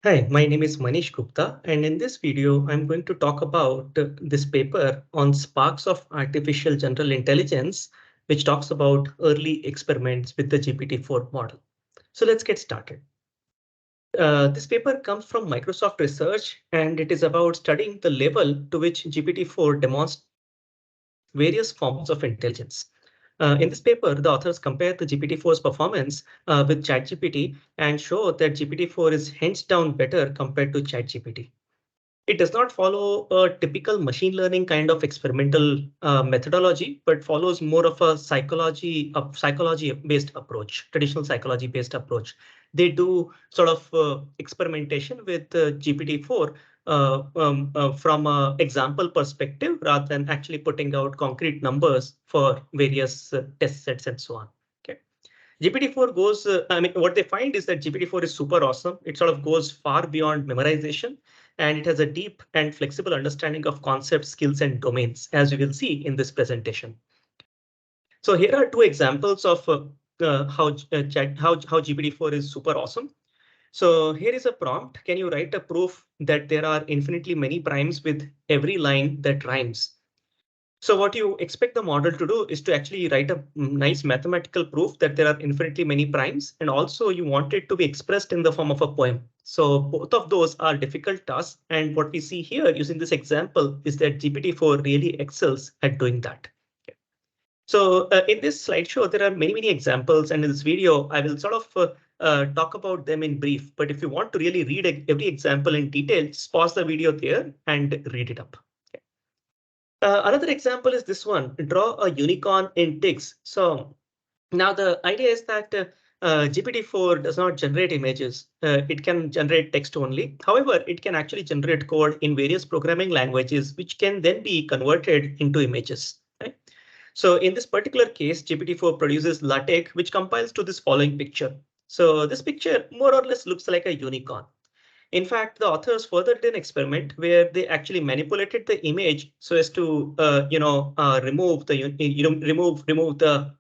Hi, my name is Manish Gupta, and in this video, I'm going to talk about this paper on sparks of artificial general intelligence, which talks about early experiments with the GPT-4 model. So let's get started. This paper comes from Microsoft Research, and it is about studying the level to which GPT-4 demonstrates various forms of intelligence. In this paper, the authors compare the GPT-4's performance with ChatGPT and show that GPT-4 is hands down better compared to ChatGPT. It does not follow a typical machine learning kind of experimental methodology, but follows more of a psychology-based approach, traditional psychology-based approach. They do sort of experimentation with GPT-4 from an example perspective rather than actually putting out concrete numbers for various test sets and so on. Okay. GPT-4 goes, what they find is that GPT-4 is super awesome. It sort of goes far beyond memorization, and it has a deep and flexible understanding of concepts, skills, and domains, as we will see in this presentation. So here are two examples of how GPT-4 is super awesome. So here is a prompt. Can you write a proof that there are infinitely many primes with every line that rhymes? So what you expect the model to do is to actually write a nice mathematical proof that there are infinitely many primes, and also you want it to be expressed in the form of a poem. So both of those are difficult tasks. And what we see here using this example is that GPT-4 really excels at doing that. Okay. So in this slideshow, there are many examples, and in this video, I will sort of talk about them in brief. But if you want to really read every example in detail, just pause the video there and read it up. Another example is this one, draw a unicorn in ticks. So now the idea is that GPT-4 does not generate images. It can generate text only. However, it can actually generate code in various programming languages, which can then be converted into images. Right? So in this particular case, GPT-4 produces LaTeX, which compiles to this following picture. So this picture more or less looks like a unicorn. In fact, the authors further did an experiment where they actually manipulated the image so as to, remove the, remove the,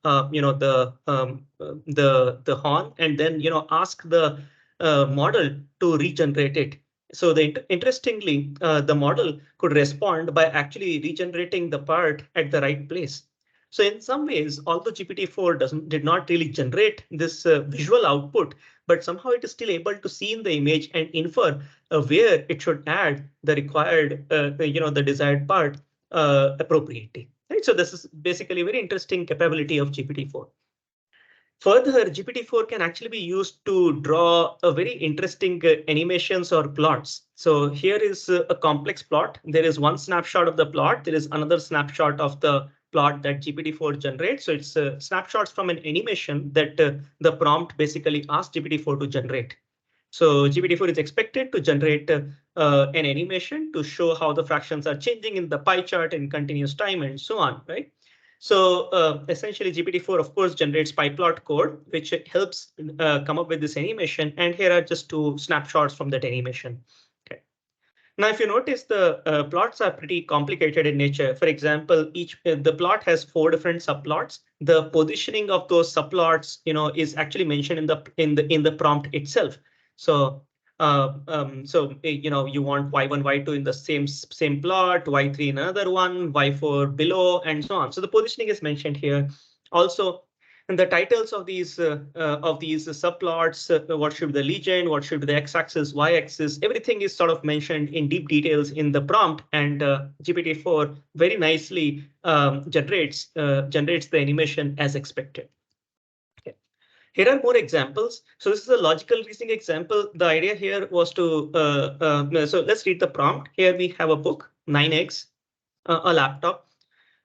the horn, and then, ask the model to regenerate it. So interestingly, the model could respond by actually regenerating the part at the right place. So in some ways, although GPT-4 did not really generate this visual output, but somehow it is still able to see in the image and infer where it should add the required, the desired part appropriately. Right? So this is basically a very interesting capability of GPT-4. Further, GPT-4 can actually be used to draw a very interesting animations or plots. So here is a complex plot. There is one snapshot of the plot. There is another snapshot of the plot that GPT-4 generates. So it's snapshots from an animation that the prompt basically asks GPT-4 to generate. So GPT-4 is expected to generate an animation to show how the fractions are changing in the pie chart in continuous time and so on, right? So essentially, GPT-4, of course, generates PyPlot code, which helps come up with this animation. And here are just two snapshots from that animation. Okay. Now, if you notice, the plots are pretty complicated in nature. For example, the plot has 4 different subplots. The positioning of those subplots, is actually mentioned in the prompt itself. So you want y1, y2 in the same plot, y3 in another one, y4 below, and so on. So the positioning is mentioned here. Also, and the titles of these subplots, what should be the legend, what should be the x-axis, y-axis, everything is sort of mentioned in deep details in the prompt, and GPT-4 very nicely generates the animation as expected. Okay. Here are more examples. So this is a logical reasoning example. The idea here was to so let's read the prompt. Here we have a book, 9 eggs, a laptop,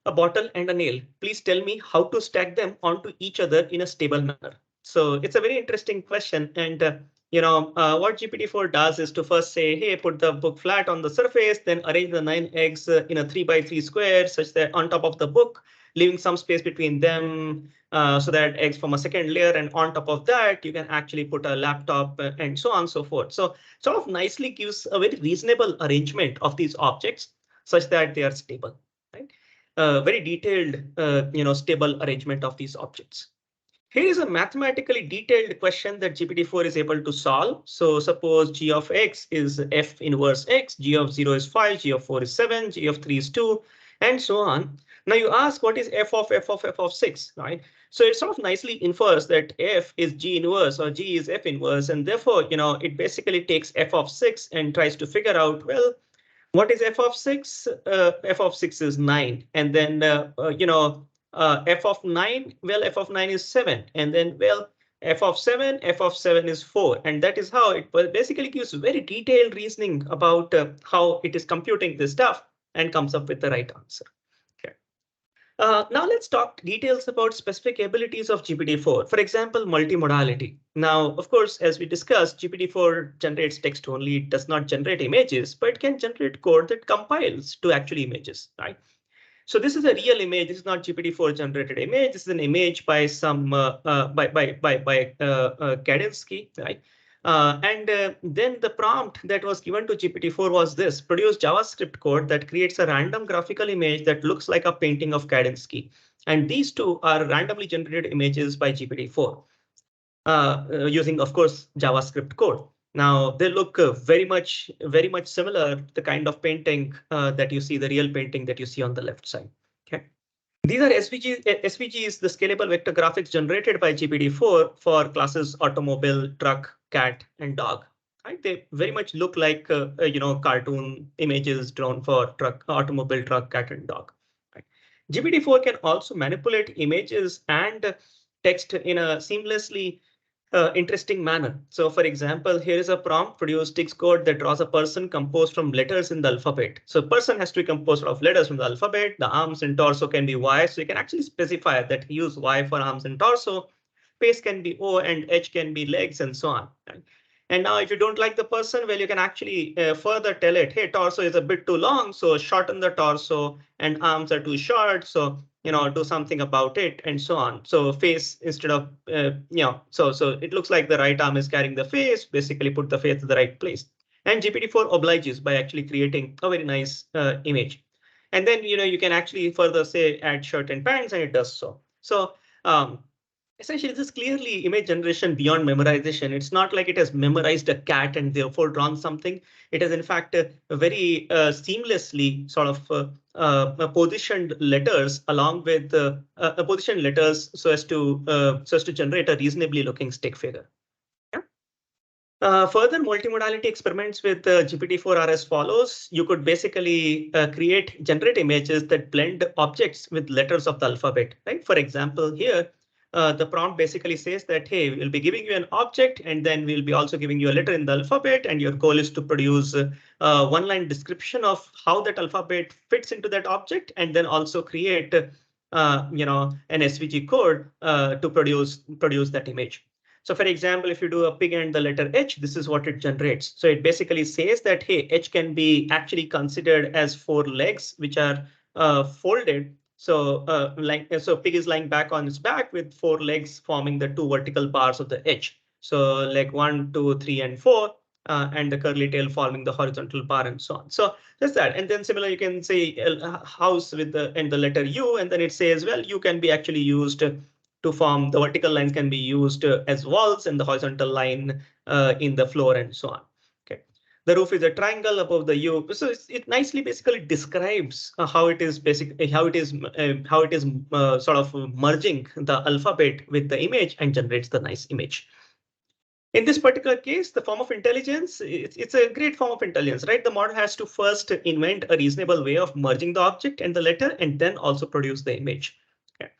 a bottle, and a nail. Please tell me how to stack them onto each other in a stable manner. So it's a very interesting question. And what GPT-4 does is to first say, hey, put the book flat on the surface, then arrange the 9 eggs in a 3x3 square such that on top of the book, leaving some space between them so that eggs form a second layer. And on top of that, you can actually put a laptop and so on and so forth. So sort of nicely gives a very reasonable arrangement of these objects such that they are stable. Right? Very detailed, stable arrangement of these objects. Here is a mathematically detailed question that GPT-4 is able to solve. So suppose g of x is f inverse x, g of 0 is 5, g of 4 is 7, g of 3 is 2, and so on. Now you ask what is f of 6, right? So it sort of nicely infers that f is g inverse or g is f inverse, and therefore, it basically takes f of 6 and tries to figure out, well, what is f of 6? F of 6 is 9. And then, f of 9, well, f of 9 is 7. And then, well, f of 7 is 4. And that is how it basically gives very detailed reasoning about how it is computing this stuff and comes up with the right answer. Okay. Now let's talk details about specific abilities of GPT-4. For example, multimodality. Now, of course, as we discussed, GPT-4 generates text only. It does not generate images, but it can generate code that compiles to actually images, right? So this is a real image. This is not GPT-4 generated image. This is an image by some Kadinsky, right? And then the prompt that was given to GPT-4 was this: produce JavaScript code that creates a random graphical image that looks like a painting of Kadinsky. And these two are randomly generated images by GPT-4 using, of course, JavaScript code. Now they look very much similar to the kind of painting that you see, the real painting that you see on the left side. Okay. These are SVGs, the scalable vector graphics generated by GPT-4 for classes automobile, truck, cat, and dog. Right? They very much look like cartoon images drawn for truck, automobile, truck, cat, and dog. Right? GPT-4 can also manipulate images and text in a seamlessly interesting manner. So for example, here is a prompt: produce text code that draws a person composed from letters in the alphabet. So person has to be composed of letters from the alphabet. The arms and torso can be Y. So you can actually specify that use Y for arms and torso. Face can be O and H can be legs and so on. Right? And now if you don't like the person, well, you can actually further tell it, hey, torso is a bit too long, so shorten the torso, and arms are too short, so do something about it, and so on. So face, instead of, so it looks like the right arm is carrying the face, basically put the face to the right place. And GPT-4 obliges by actually creating a very nice image. And then, you can actually further say add shirt and pants, and it does so. So essentially, this is clearly image generation beyond memorization. It's not like it has memorized a cat and therefore drawn something. It has, in fact, very seamlessly sort of positioned letters along with positioned letters so as to generate a reasonably looking stick figure. Yeah. Further multimodality experiments with GPT-4 are as follows. You could basically generate images that blend objects with letters of the alphabet, right? For example, here, the prompt basically says that, hey, we'll be giving you an object, and then we'll be also giving you a letter in the alphabet, and your goal is to produce one-line description of how that alphabet fits into that object, and then also create an SVG code to produce that image. So for example, if you do a pig and the letter H, this is what it generates. So it basically says that, hey, H can be actually considered as 4 legs, which are folded. So so pig is lying back on its back with 4 legs forming the 2 vertical bars of the H. So leg 1, 2, 3, and 4, and the curly tail forming the horizontal bar and so on. So that's that. And then similar, you can say house with the letter U, and then it says, well, U can be actually used to form, the vertical lines can be used as walls, and the horizontal line in the floor, and so on. Okay. The roof is a triangle above the U. So it nicely basically describes how it is sort of merging the alphabet with the image and generates the nice image. In this particular case, the form of intelligence, it's a great form of intelligence, right? The model has to first invent a reasonable way of merging the object and the letter, and then also produce the image. Okay.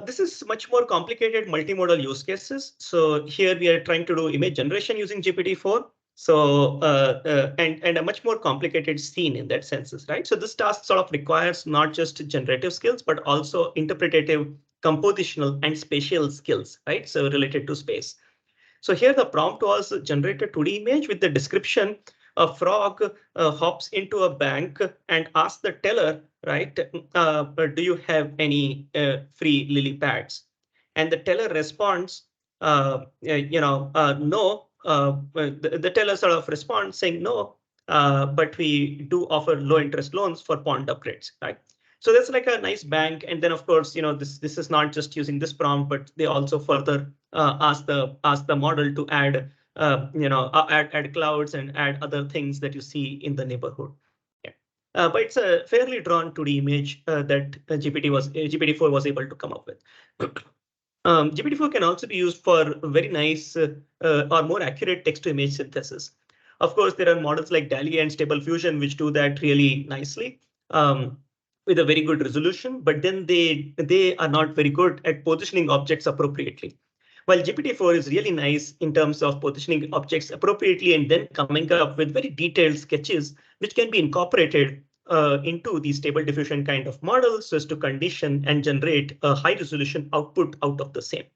This is much more complicated multimodal use cases. So here we are trying to do image generation using GPT-4. So and a much more complicated scene in that sense, right? So this task sort of requires not just generative skills, but also interpretative, compositional, and spatial skills, right? So related to space. So here the prompt was generate a 2D image with the description: a frog hops into a bank and asks the teller, right, do you have any free lily pads? And the teller responds, no. The teller sort of responds saying no, but we do offer low interest loans for pond upgrades, right? So that's like a nice bank. And then of course, this is not just using this prompt, but they also further ask the model to add add clouds and add other things that you see in the neighborhood. Yeah. But it's a fairly drawn 2D image that GPT-4 was able to come up with. GPT-4 can also be used for very nice or more accurate text-to-image synthesis. Of course, there are models like DALL-E and Stable Diffusion which do that really nicely with a very good resolution, but then they are not very good at positioning objects appropriately. While GPT-4 is really nice in terms of positioning objects appropriately and then coming up with very detailed sketches, which can be incorporated into the Stable Diffusion kind of model so as to condition and generate a high resolution output out of the same.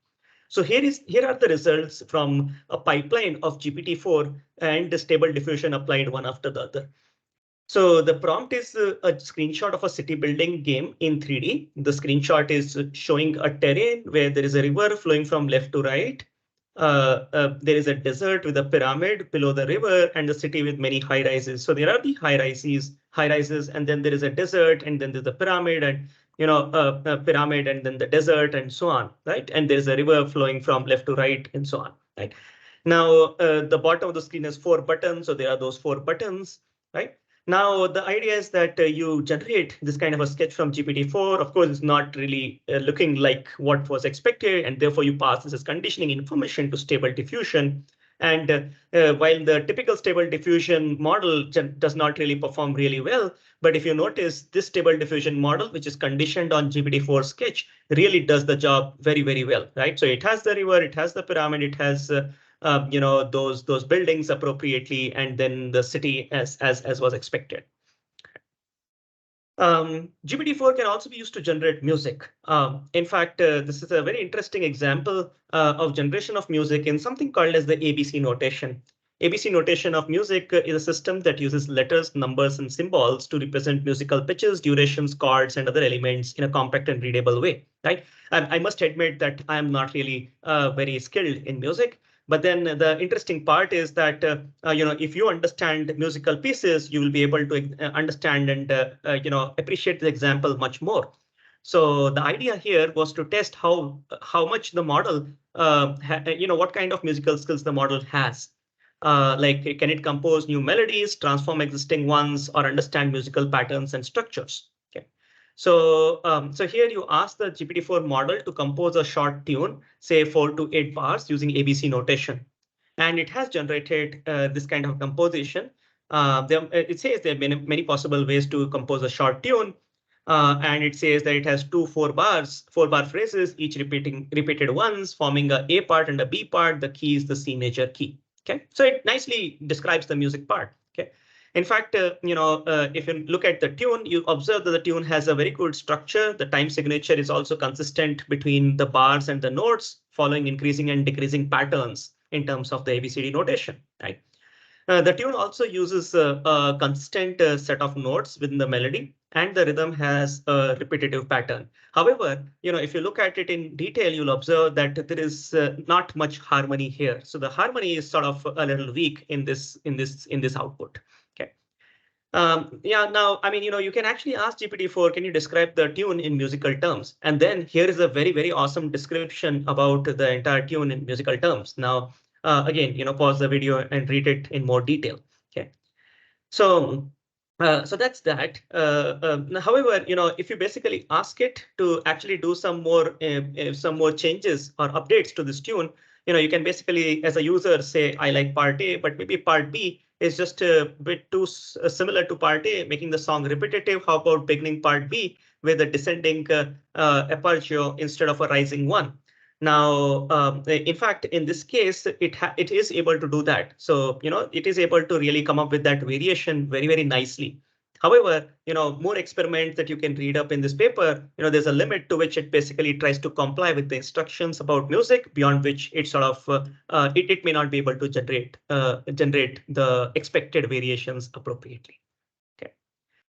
So here are the results from a pipeline of GPT-4 and the Stable Diffusion applied one after the other. So the prompt is a screenshot of a city building game in 3D. The screenshot is showing a terrain where there is a river flowing from left to right. There is a desert with a pyramid below the river and a city with many high rises. So there are the high rises, and then there is a desert, and then there's a pyramid, and a pyramid, and then the desert, and so on, right? And there's a river flowing from left to right, and so on, right? Now the bottom of the screen has 4 buttons, so there are those 4 buttons, right? Now, the idea is that you generate this kind of a sketch from GPT-4. Of course, it's not really looking like what was expected, and therefore you pass this as conditioning information to Stable Diffusion. And while the typical Stable Diffusion model does not really perform really well, but if you notice this Stable Diffusion model, which is conditioned on GPT-4 sketch, really does the job very, very well, right? So it has the river, it has the pyramid, it has those buildings appropriately, and then the city as was expected. GPT-4 can also be used to generate music. In fact, this is a very interesting example of generation of music in something called as the ABC notation. ABC notation of music is a system that uses letters, numbers, and symbols to represent musical pitches, durations, chords, and other elements in a compact and readable way, right? I must admit that I am not really very skilled in music. But then the interesting part is that if you understand musical pieces, you will be able to understand and appreciate the example much more. So the idea here was to test how much the model, what kind of musical skills the model has. Like, can it compose new melodies, transform existing ones, or understand musical patterns and structures? Okay. So here you ask the GPT-4 model to compose a short tune, say 4 to 8 bars using ABC notation. And it has generated this kind of composition. It says there are many possible ways to compose a short tune. And it says that it has 4-bar phrases, each repeated once, forming a A part and a B part. The key is the C major key. Okay, so it nicely describes the music part. Okay, in fact, if you look at the tune, you observe that the tune has a very good structure. The time signature is also consistent between the bars and the notes, following increasing and decreasing patterns in terms of the ABCD notation. Right. The tune also uses a constant set of notes within the melody, and the rhythm has a repetitive pattern. However, if you look at it in detail, you'll observe that there is not much harmony here. So the harmony is sort of a little weak in this output. Okay. Yeah, now, I mean, you can actually ask GPT-4, can you describe the tune in musical terms? And then here is a very, very awesome description about the entire tune in musical terms. Now, again, pause the video and read it in more detail. Okay, so that's that. However, if you basically ask it to actually do some more changes or updates to this tune, you can basically, as a user, say I like part A, but maybe part B is just a bit too similar to part A, making the song repetitive. How about beginning part B with a descending arpeggio instead of a rising one? Now, in fact, in this case, it is able to do that. So, it is able to really come up with that variation very, very nicely. However, more experiments that you can read up in this paper, there's a limit to which it basically tries to comply with the instructions about music, beyond which it sort of it may not be able to generate the expected variations appropriately. Okay.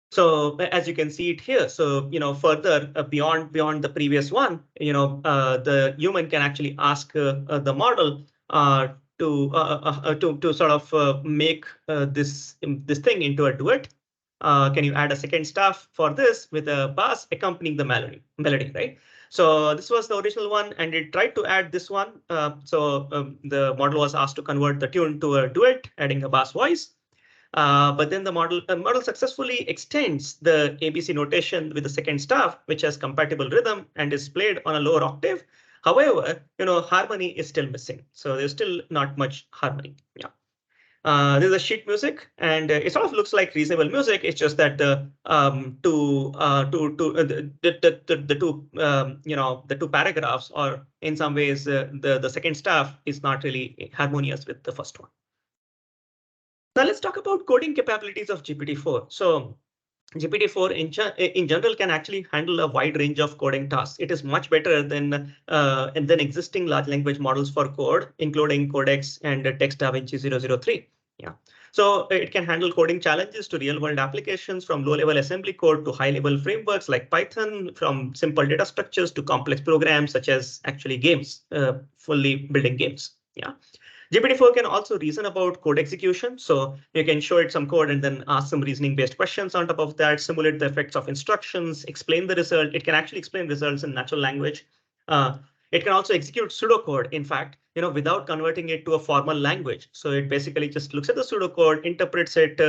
So as you can see it here, so further beyond the previous one, the human can actually ask the model to sort of make this thing into a duet. Can you add a second staff for this with a bass accompanying the melody, right? So this was the original one, and it tried to add this one. The model was asked to convert the tune to a duet, adding a bass voice. But then the model successfully extends the ABC notation with the second staff, which has compatible rhythm and is played on a lower octave. However, harmony is still missing. So there's still not much harmony. Yeah. This is a sheet music, and it sort of looks like reasonable music. It's just that the two paragraphs, or in some ways the second staff, is not really harmonious with the first one. Now let's talk about coding capabilities of GPT-4. So GPT-4 in general can actually handle a wide range of coding tasks. It is much better than existing large language models for code, including Codex and TextAvinci 003. Yeah. So it can handle coding challenges to real world applications, from low level assembly code to high level frameworks like Python, from simple data structures to complex programs such as actually games, fully building games. Yeah. GPT-4 can also reason about code execution. So you can show it some code and then ask some reasoning based questions on top of that, simulate the effects of instructions, explain the result. It can actually explain results in natural language. It can also execute pseudocode, in fact, without converting it to a formal language. So it basically just looks at the pseudocode, interprets it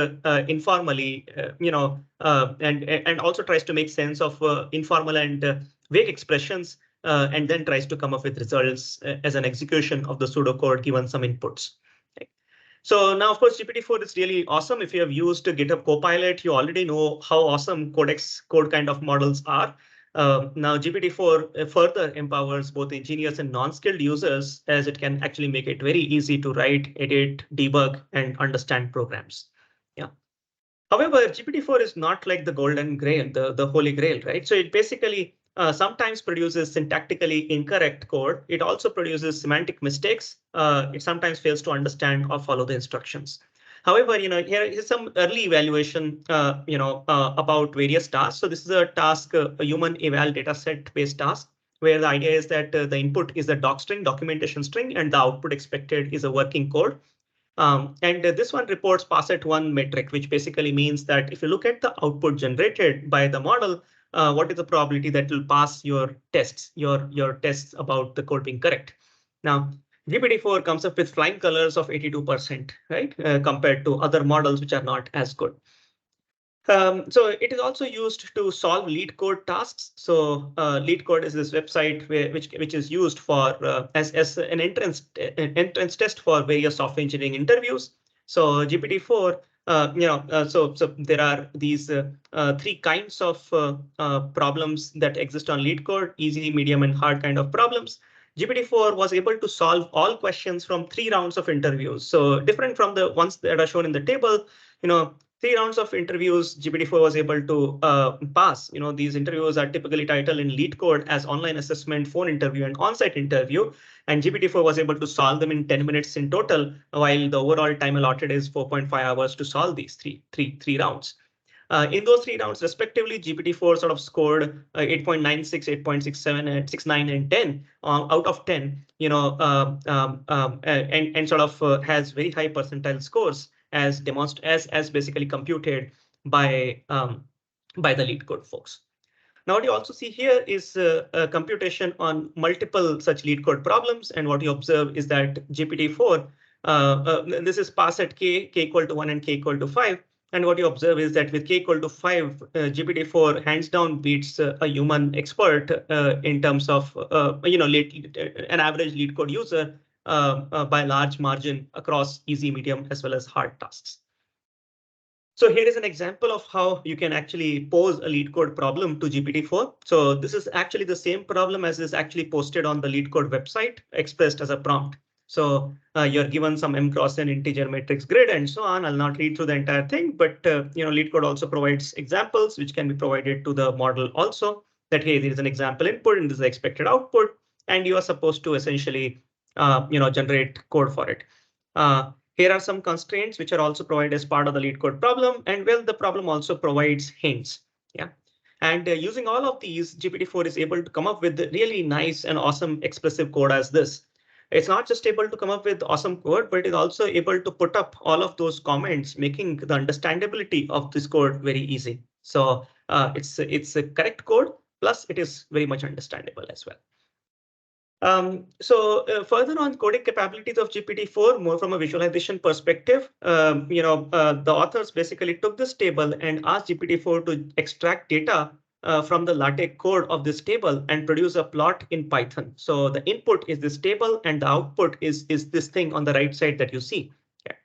informally, and also tries to make sense of informal and vague expressions, and then tries to come up with results as an execution of the pseudocode given some inputs. Okay. So now, of course, GPT-4 is really awesome. If you have used GitHub Copilot, you already know how awesome Codex code kind of models are. Now, GPT-4 further empowers both engineers and non-skilled users, as it can actually make it very easy to write, edit, debug, and understand programs. Yeah. However, GPT-4 is not like the golden grail, the holy grail, right? So it basically sometimes produces syntactically incorrect code. It also produces semantic mistakes. It sometimes fails to understand or follow the instructions. However, here is some early evaluation, about various tasks. So this is a task, a human eval dataset based task, where the idea is that the input is the doc string, documentation string, and the output expected is a working code. And this one reports pass-at-one metric, which basically means that if you look at the output generated by the model, what is the probability that will pass your tests, your tests about the code being correct? Now, GPT-4 comes up with flying colors of 82%, right, compared to other models which are not as good. So it is also used to solve lead code tasks. So lead code is this website which is used for as an entrance test for various software engineering interviews. So GPT-4, so there are these three kinds of problems that exist on lead code: easy, medium, and hard kind of problems. GPT-4 was able to solve all questions from 3 rounds of interviews. So different from the ones that are shown in the table, 3 rounds of interviews, GPT-4 was able to pass. These interviews are typically titled in lead code as online assessment, phone interview, and on-site interview. And GPT-4 was able to solve them in 10 minutes in total, while the overall time allotted is 4.5 hours to solve these three rounds. In those 3 rounds, respectively, GPT-4 sort of scored 8.96, 8.67, and 69, and 10 out of 10. And sort of has very high percentile scores as basically computed by the lead code folks. Now, what you also see here is a computation on multiple such lead code problems. And what you observe is that GPT-4, this is pass at k equal to 1 and k equal to 5. And what you observe is that with k equal to 5, GPT-4 hands down beats a human expert in terms of an average lead code user by a large margin across easy, medium, as well as hard tasks. So here is an example of how you can actually pose a lead code problem to GPT-4. So this is actually the same problem as is actually posted on the lead code website, expressed as a prompt. So you're given some m cross n integer matrix grid and so on. I'll not read through the entire thing, but lead code also provides examples which can be provided to the model also, that hey, there is an example input and this is the expected output, and you are supposed to essentially generate code for it. Here are some constraints which are also provided as part of the lead code problem, and well, the problem also provides hints. Yeah. And using all of these, GPT-4 is able to come up with really nice and awesome expressive code as this. It's not just able to come up with awesome code, but it's also able to put up all of those comments, making the understandability of this code very easy. So it's a correct code, plus it is very much understandable as well. Further on coding capabilities of GPT-4, more from a visualization perspective, the authors basically took this table and asked GPT-4 to extract data from the LaTeX code of this table and produce a plot in Python. So the input is this table and the output is this thing on the right side that you see. Okay.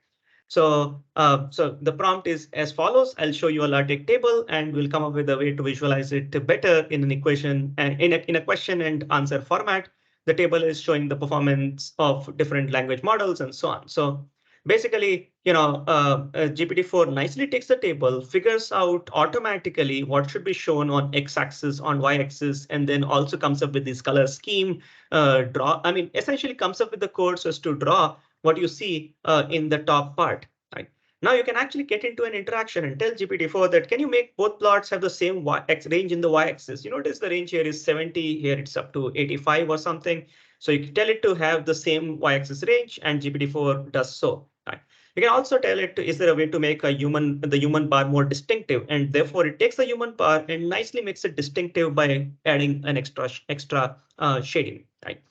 So the prompt is as follows. I'll show you a LaTeX table and we'll come up with a way to visualize it better in an equation and in a question and answer format. The table is showing the performance of different language models and so on. So basically, GPT-4 nicely takes the table, figures out automatically what should be shown on x-axis, on y-axis, and then also comes up with this color scheme. Essentially comes up with the code so as to draw what you see in the top part. Right? Now you can actually get into an interaction and tell GPT-4 that can you make both plots have the same range in the y-axis? You notice the range here is 70, here it's up to 85 or something. So you can tell it to have the same y-axis range, and GPT-4 does so. Right? You can also tell it, is there a way to make the human bar more distinctive? And therefore it takes the human bar and nicely makes it distinctive by adding an extra shading. Right?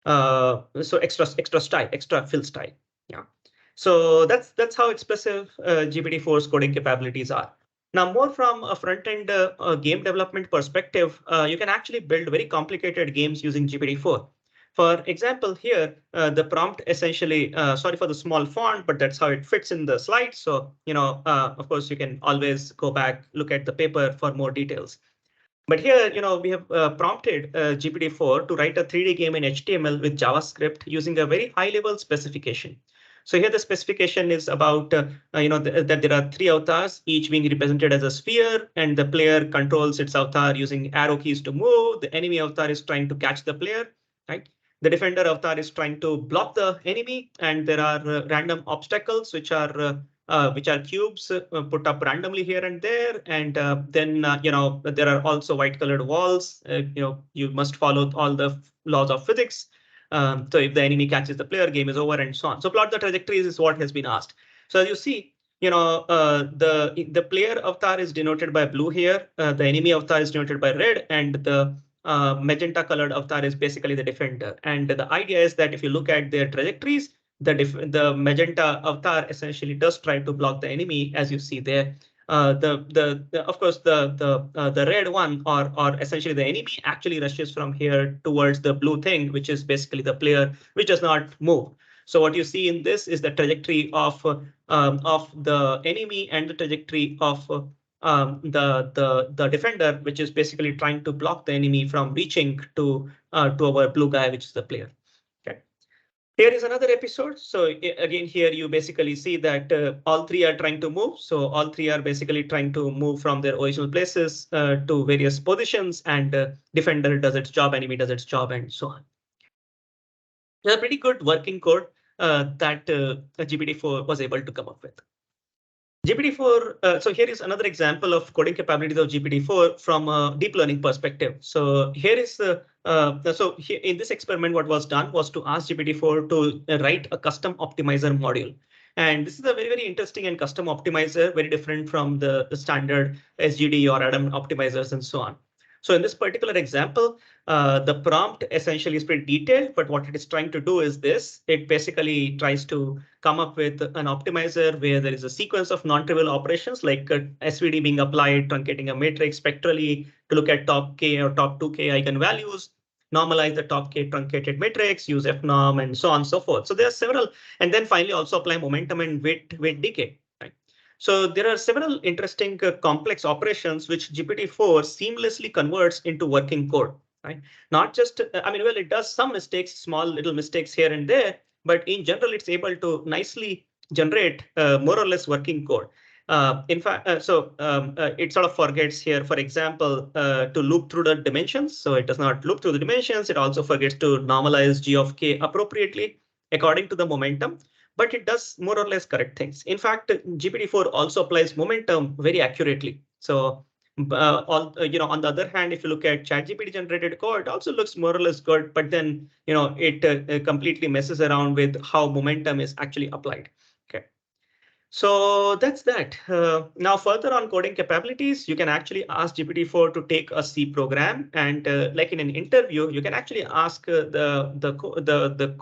So extra fill style. Yeah. So that's how expressive GPT-4's coding capabilities are. Now, more from a front-end game development perspective, you can actually build very complicated games using GPT-4. For example, here, the prompt essentially, sorry for the small font, but that's how it fits in the slide. So, of course, you can always go back, look at the paper for more details. But here, we have prompted GPT-4 to write a 3D game in HTML with JavaScript using a very high-level specification. So here the specification is about, that there are 3 avatars, each being represented as a sphere, and the player controls its avatar using arrow keys to move. The enemy avatar is trying to catch the player, right? The defender avatar is trying to block the enemy, and there are random obstacles which are cubes put up randomly here and there. And then, there are also white colored walls. You must follow all the laws of physics. So if the enemy catches the player, game is over and so on. So plot the trajectories is what has been asked. So as you see, the player avatar is denoted by blue here. The enemy avatar is denoted by red, and the magenta colored avatar is basically the defender. And the idea is that if you look at their trajectories, the magenta avatar essentially does try to block the enemy, as you see there. Of course, the red one or essentially the enemy actually rushes from here towards the blue thing, which is basically the player, which does not move. So what you see in this is the trajectory of the enemy and the trajectory of the defender, which is basically trying to block the enemy from reaching to our blue guy, which is the player. Okay. Here is another episode. So again, here you basically see that all 3 are trying to move. So all 3 are basically trying to move from their original places to various positions, and defender does its job, enemy does its job, and so on. It's a pretty good working code that GPT-4 was able to come up with. GPT-4, so here is another example of coding capabilities of GPT-4 from a deep learning perspective. So here is here in this experiment, what was done was to ask GPT-4 to write a custom optimizer module. And this is a very, very interesting and custom optimizer, very different from the standard SGD or Adam optimizers and so on. So in this particular example, the prompt essentially is pretty detailed, but what it is trying to do is this. It basically tries to come up with an optimizer where there is a sequence of non-trivial operations like SVD being applied, truncating a matrix spectrally to look at top K or top 2K eigenvalues, normalize the top K truncated matrix, use fnorm, and so on and so forth. So there are several, and then finally also apply momentum and weight decay. Right? So there are several interesting complex operations which GPT-4 seamlessly converts into working code. Right? Not just, well, it does some mistakes, small little mistakes here and there, but in general, it's able to nicely generate more or less working code. In fact, it sort of forgets here, for example, to loop through the dimensions. So it does not loop through the dimensions. It also forgets to normalize G of K appropriately according to the momentum, but it does more or less correct things. In fact, GPT-4 also applies momentum very accurately. So On the other hand, if you look at ChatGPT generated code, it also looks more or less good, but then it completely messes around with how momentum is actually applied. Okay. So that's that. Now, further on coding capabilities, you can actually ask GPT-4 to take a C program, and like in an interview, you can actually ask the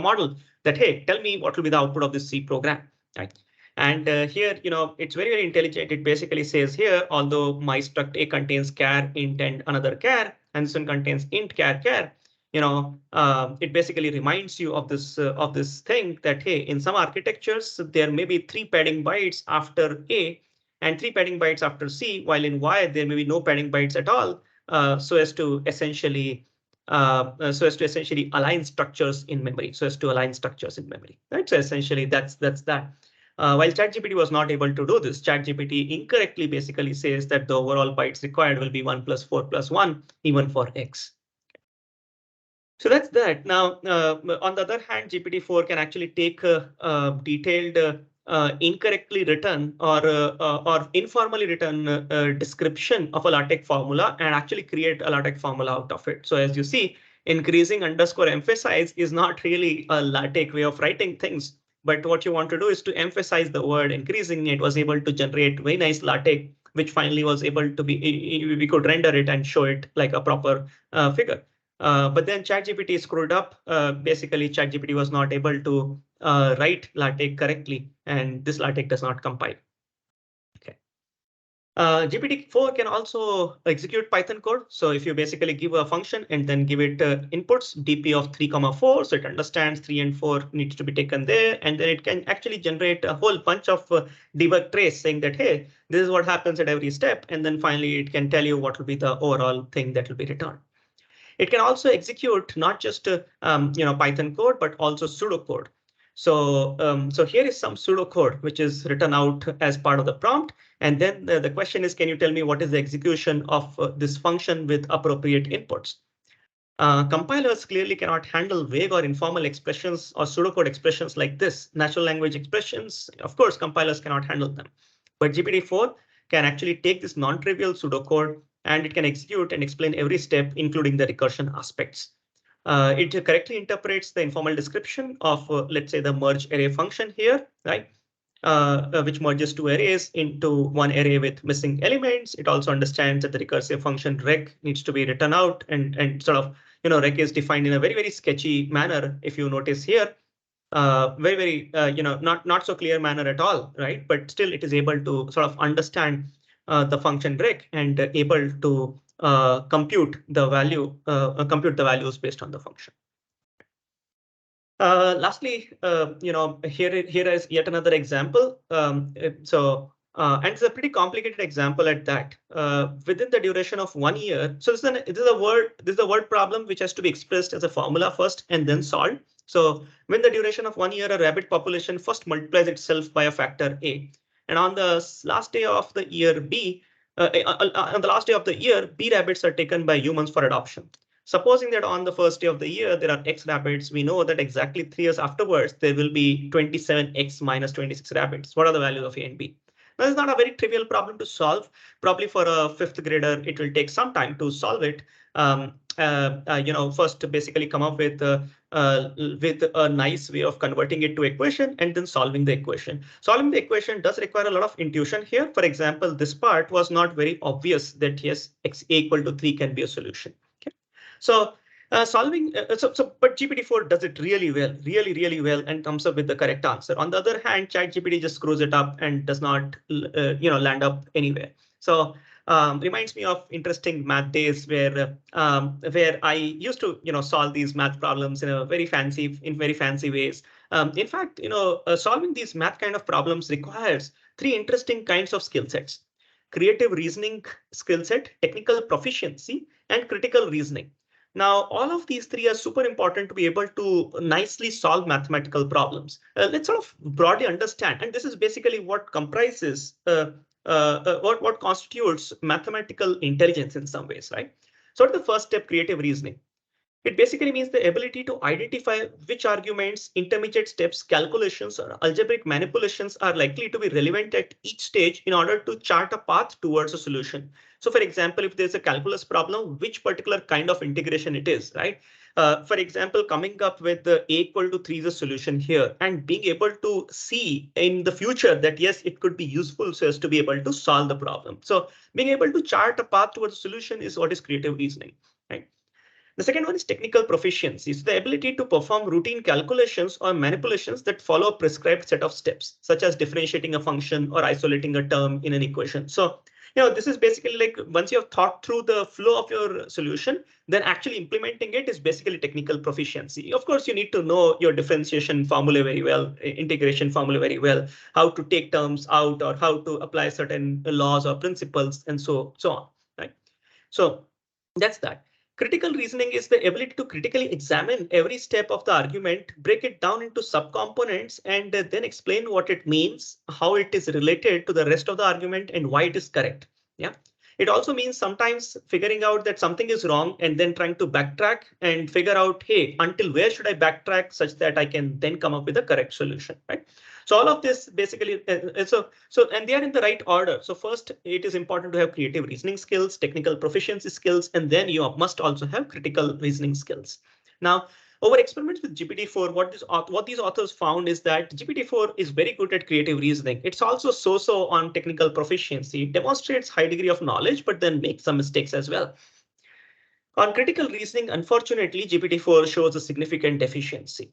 model that, hey, tell me what will be the output of this C program, right? And here, it's very, very intelligent. It basically says here, although my struct A contains char, int, and another char, and this one contains int, char, it basically reminds you of this thing that, hey, in some architectures, there may be 3 padding bytes after A and 3 padding bytes after C, while in Y, there may be no padding bytes at all, so as to essentially align structures in memory, right? So essentially, that's that. While ChatGPT was not able to do this, ChatGPT incorrectly basically says that the overall bytes required will be 1 plus 4 plus 1, even for X. So that's that. Now, on the other hand, GPT-4 can actually take detailed, incorrectly written or informally written description of a LaTeX formula and actually create a LaTeX formula out of it. So as you see, increasing underscore emphasize is not really a LaTeX way of writing things. But what you want to do is to emphasize the word increasing. It was able to generate very nice LaTeX, which finally was able to be, we could render it and show it like a proper figure. But then ChatGPT screwed up. Basically, ChatGPT was not able to write LaTeX correctly, and this LaTeX does not compile. Okay. GPT-4 can also execute Python code. So if you basically give a function and then give it inputs DP of 3,4, so it understands 3 and 4 needs to be taken there, and then it can actually generate a whole bunch of debug trace saying that, hey, this is what happens at every step, and then finally it can tell you what will be the overall thing that will be returned. It can also execute not just Python code, but also pseudocode. So here is some pseudocode which is written out as part of the prompt. And then the question is, can you tell me what is the execution of this function with appropriate inputs? Compilers clearly cannot handle vague or informal expressions or pseudocode expressions like this. Natural language expressions, of course, compilers cannot handle them. But GPT-4 can actually take this non-trivial pseudocode and it can execute and explain every step, including the recursion aspects. It correctly interprets the informal description of, let's say, the merge array function here, right? Which merges 2 arrays into 1 array with missing elements. It also understands that the recursive function rec needs to be written out and sort of, rec is defined in a very, very sketchy manner. If you notice here, very, not so clear manner at all, right? But still it is able to sort of understand the function rec and able to compute the values based on the function. Lastly, here is yet another example. And it's a pretty complicated example at that. Within the duration of 1 year, so this is a word problem which has to be expressed as a formula first and then solved. So when the duration of 1 year, a rabbit population first multiplies itself by a factor A, and on the last day of the year B, on the last day of the year, B rabbits are taken by humans for adoption. Supposing that on the first day of the year, there are X rabbits, we know that exactly 3 years afterwards, there will be 27X minus 26 rabbits. What are the values of A and B? Now, it's not a very trivial problem to solve. Probably for a 5th grader, it will take some time to solve it. First to basically come up with a nice way of converting it to equation and then solving the equation. Solving the equation does require a lot of intuition here. For example, this part was not very obvious that yes, X equal to 3 can be a solution. So but GPT-4 does it really well, really well, and comes up with the correct answer. On the other hand, ChatGPT just screws it up and does not, land up anywhere. So reminds me of interesting math days where I used to, solve these math problems in very fancy ways. In fact, solving these math kind of problems requires 3 interesting kinds of skill sets: creative reasoning skill set, technical proficiency, and critical reasoning. Now, all of these 3 are super important to be able to nicely solve mathematical problems. Let's sort of broadly understand, and this is basically what comprises what constitutes mathematical intelligence in some ways, right? So the first step, creative reasoning. It basically means the ability to identify which arguments, intermediate steps, calculations, or algebraic manipulations are likely to be relevant at each stage in order to chart a path towards a solution. So for example, if there's a calculus problem, which particular kind of integration it is, right? For example, coming up with the a equal to 3 is a solution here and being able to see in the future that yes, it could be useful so as to be able to solve the problem. So being able to chart a path towards a solution is what is creative reasoning, right? The second one is technical proficiency. It's the ability to perform routine calculations or manipulations that follow a prescribed set of steps, such as differentiating a function or isolating a term in an equation. So, this is basically like once you have thought through the flow of your solution, then actually implementing it is basically technical proficiency. Of course, you need to know your differentiation formula very well, integration formula very well, how to take terms out or how to apply certain laws or principles and so on, right? So that's that. Critical reasoning is the ability to critically examine every step of the argument, break it down into subcomponents, and then explain what it means, how it is related to the rest of the argument, and why it is correct. Yeah. It also means sometimes figuring out that something is wrong and then trying to backtrack and figure out, hey, until where should I backtrack such that I can then come up with a correct solution, right? So all of this basically, and they are in the right order. So first, it is important to have creative reasoning skills, technical proficiency skills, and then you must also have critical reasoning skills. Now, over experiments with GPT-4, what these authors found is that GPT-4 is very good at creative reasoning. It's also so-so on technical proficiency. It demonstrates high degree of knowledge, but then makes some mistakes as well. On critical reasoning, unfortunately, GPT-4 shows a significant deficiency.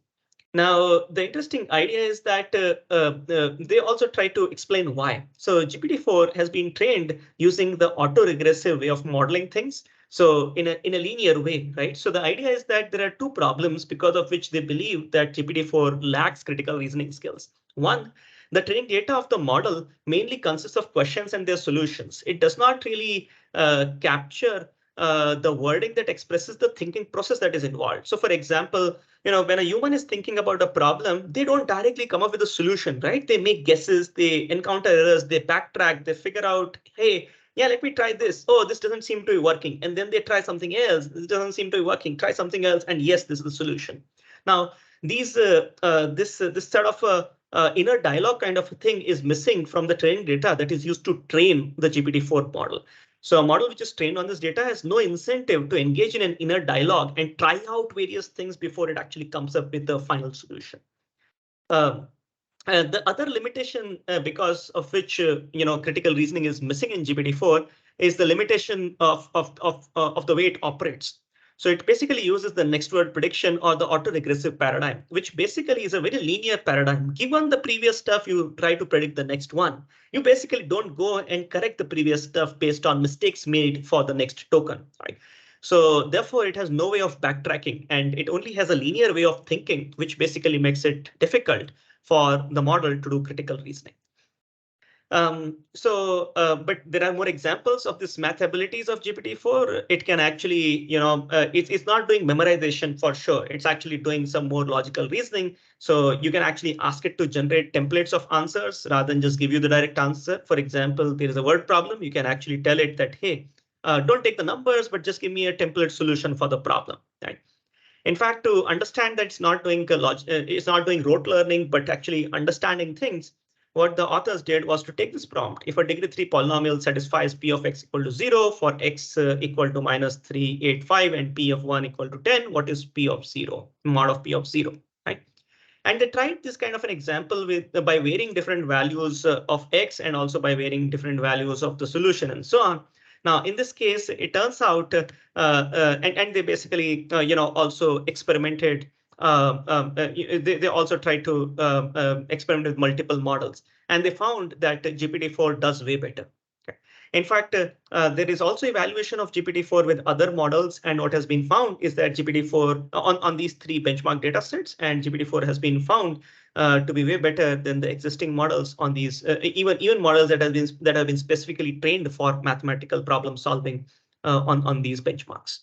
Now, the interesting idea is that they also try to explain why. So GPT-4 has been trained using the autoregressive way of modeling things. So in a linear way, right? So the idea is that there are two problems because of which they believe that GPT-4 lacks critical reasoning skills. One, the training data of the model mainly consists of questions and their solutions. It does not really capture the wording that expresses the thinking process that is involved. So for example, when a human is thinking about a problem, they don't directly come up with a solution, right? They make guesses, they encounter errors, they backtrack, they figure out, hey, yeah, let me try this. Oh, this doesn't seem to be working. And then they try something else. This doesn't seem to be working. Try something else. And yes, this is the solution. Now, this sort of inner dialogue kind of a thing is missing from the training data that is used to train the GPT-4 model. So a model which is trained on this data has no incentive to engage in an inner dialogue and try out various things before it actually comes up with the final solution. The other limitation because of which critical reasoning is missing in GPT-4 is the limitation of the way it operates. So it basically uses the next word prediction or the autoregressive paradigm, which basically is a very linear paradigm. Given the previous stuff, you try to predict the next one. You basically don't go and correct the previous stuff based on mistakes made for the next token, right? So therefore, it has no way of backtracking, and it only has a linear way of thinking, which basically makes it difficult for the model to do critical reasoning. But there are more examples of this math abilities of GPT-4. It can actually, it's not doing memorization for sure. It's actually doing some more logical reasoning. So you can actually ask it to generate templates of answers rather than just give you the direct answer. For example, there is a word problem. You can actually tell it that, hey, don't take the numbers, but just give me a template solution for the problem, right? In fact, to understand that it's not doing rote learning, but actually understanding things, what the authors did was to take this prompt. If a degree 3 polynomial satisfies p of x equal to 0 for x equal to minus 385 and p of 1 equal to 10, what is p of 0, mod of p of 0, right? And they tried this kind of an example by varying different values of x and also by varying different values of the solution and so on. Now, in this case, it turns out, and they basically, also experimented. They also tried to experiment with multiple models, and they found that GPT-4 does way better. Okay. In fact, there is also evaluation of GPT-4 with other models, and what has been found is that GPT-4 on these three benchmark data sets, and GPT-4 has been found to be way better than the existing models on these, even models that have been specifically trained for mathematical problem solving on these benchmarks.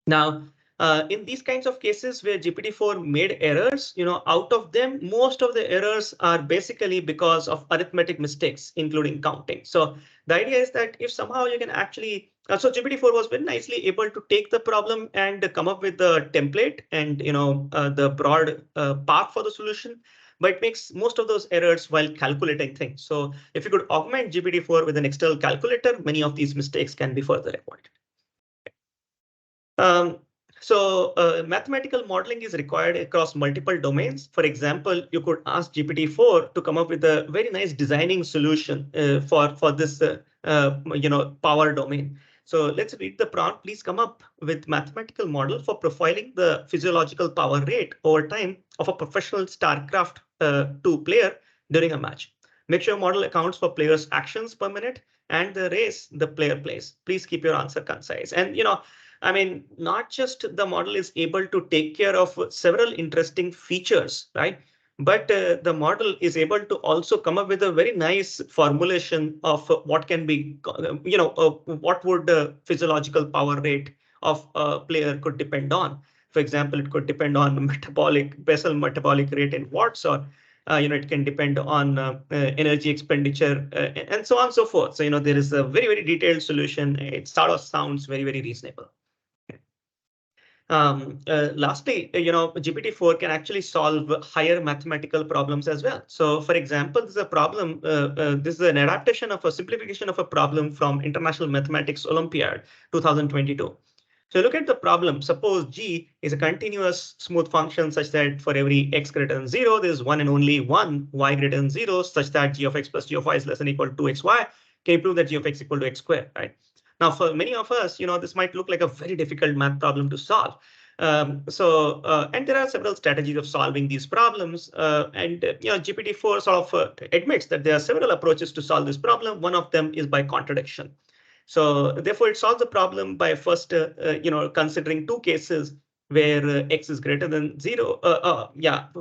Now, In these kinds of cases where GPT-4 made errors, out of them, most of the errors are basically because of arithmetic mistakes, including counting. So the idea is that if somehow you can actually, so GPT-4 was very nicely able to take the problem and come up with the template and the broad path for the solution, but it makes most of those errors while calculating things. So if you could augment GPT-4 with an external calculator, many of these mistakes can be further avoided. Um, Mathematical modeling is required across multiple domains. For example, you could ask GPT-4 to come up with a very nice designing solution for this power domain. So let's read the prompt. Please come up with mathematical model for profiling the physiological power rate over time of a professional StarCraft 2 player during a match. Make sure model accounts for players' actions per minute and the race the player plays. Please keep your answer concise. And I mean, not just the model is able to take care of several interesting features, right? But the model is able to also come up with a very nice formulation of what can be, what would the physiological power rate of a player could depend on. For example, it could depend on basal metabolic rate in watts, or it can depend on energy expenditure and so on and so forth. So there is a very, very detailed solution. It sort of sounds very, very reasonable. Lastly, GPT-4 can actually solve higher mathematical problems as well. So for example, this is a problem, this is an adaptation of a simplification of a problem from International Mathematics Olympiad 2022. So look at the problem. Suppose G is a continuous smooth function such that for every x greater than 0, there is one and only one y greater than 0, such that g of x plus g of y is less than or equal to xy. Can you prove that g of x equal to x squared, right? Now, for many of us, this might look like a very difficult math problem to solve. And there are several strategies of solving these problems. GPT-4 sort of admits that there are several approaches to solve this problem. One of them is by contradiction. So therefore, it solves the problem by first, considering two cases where x is greater than 0.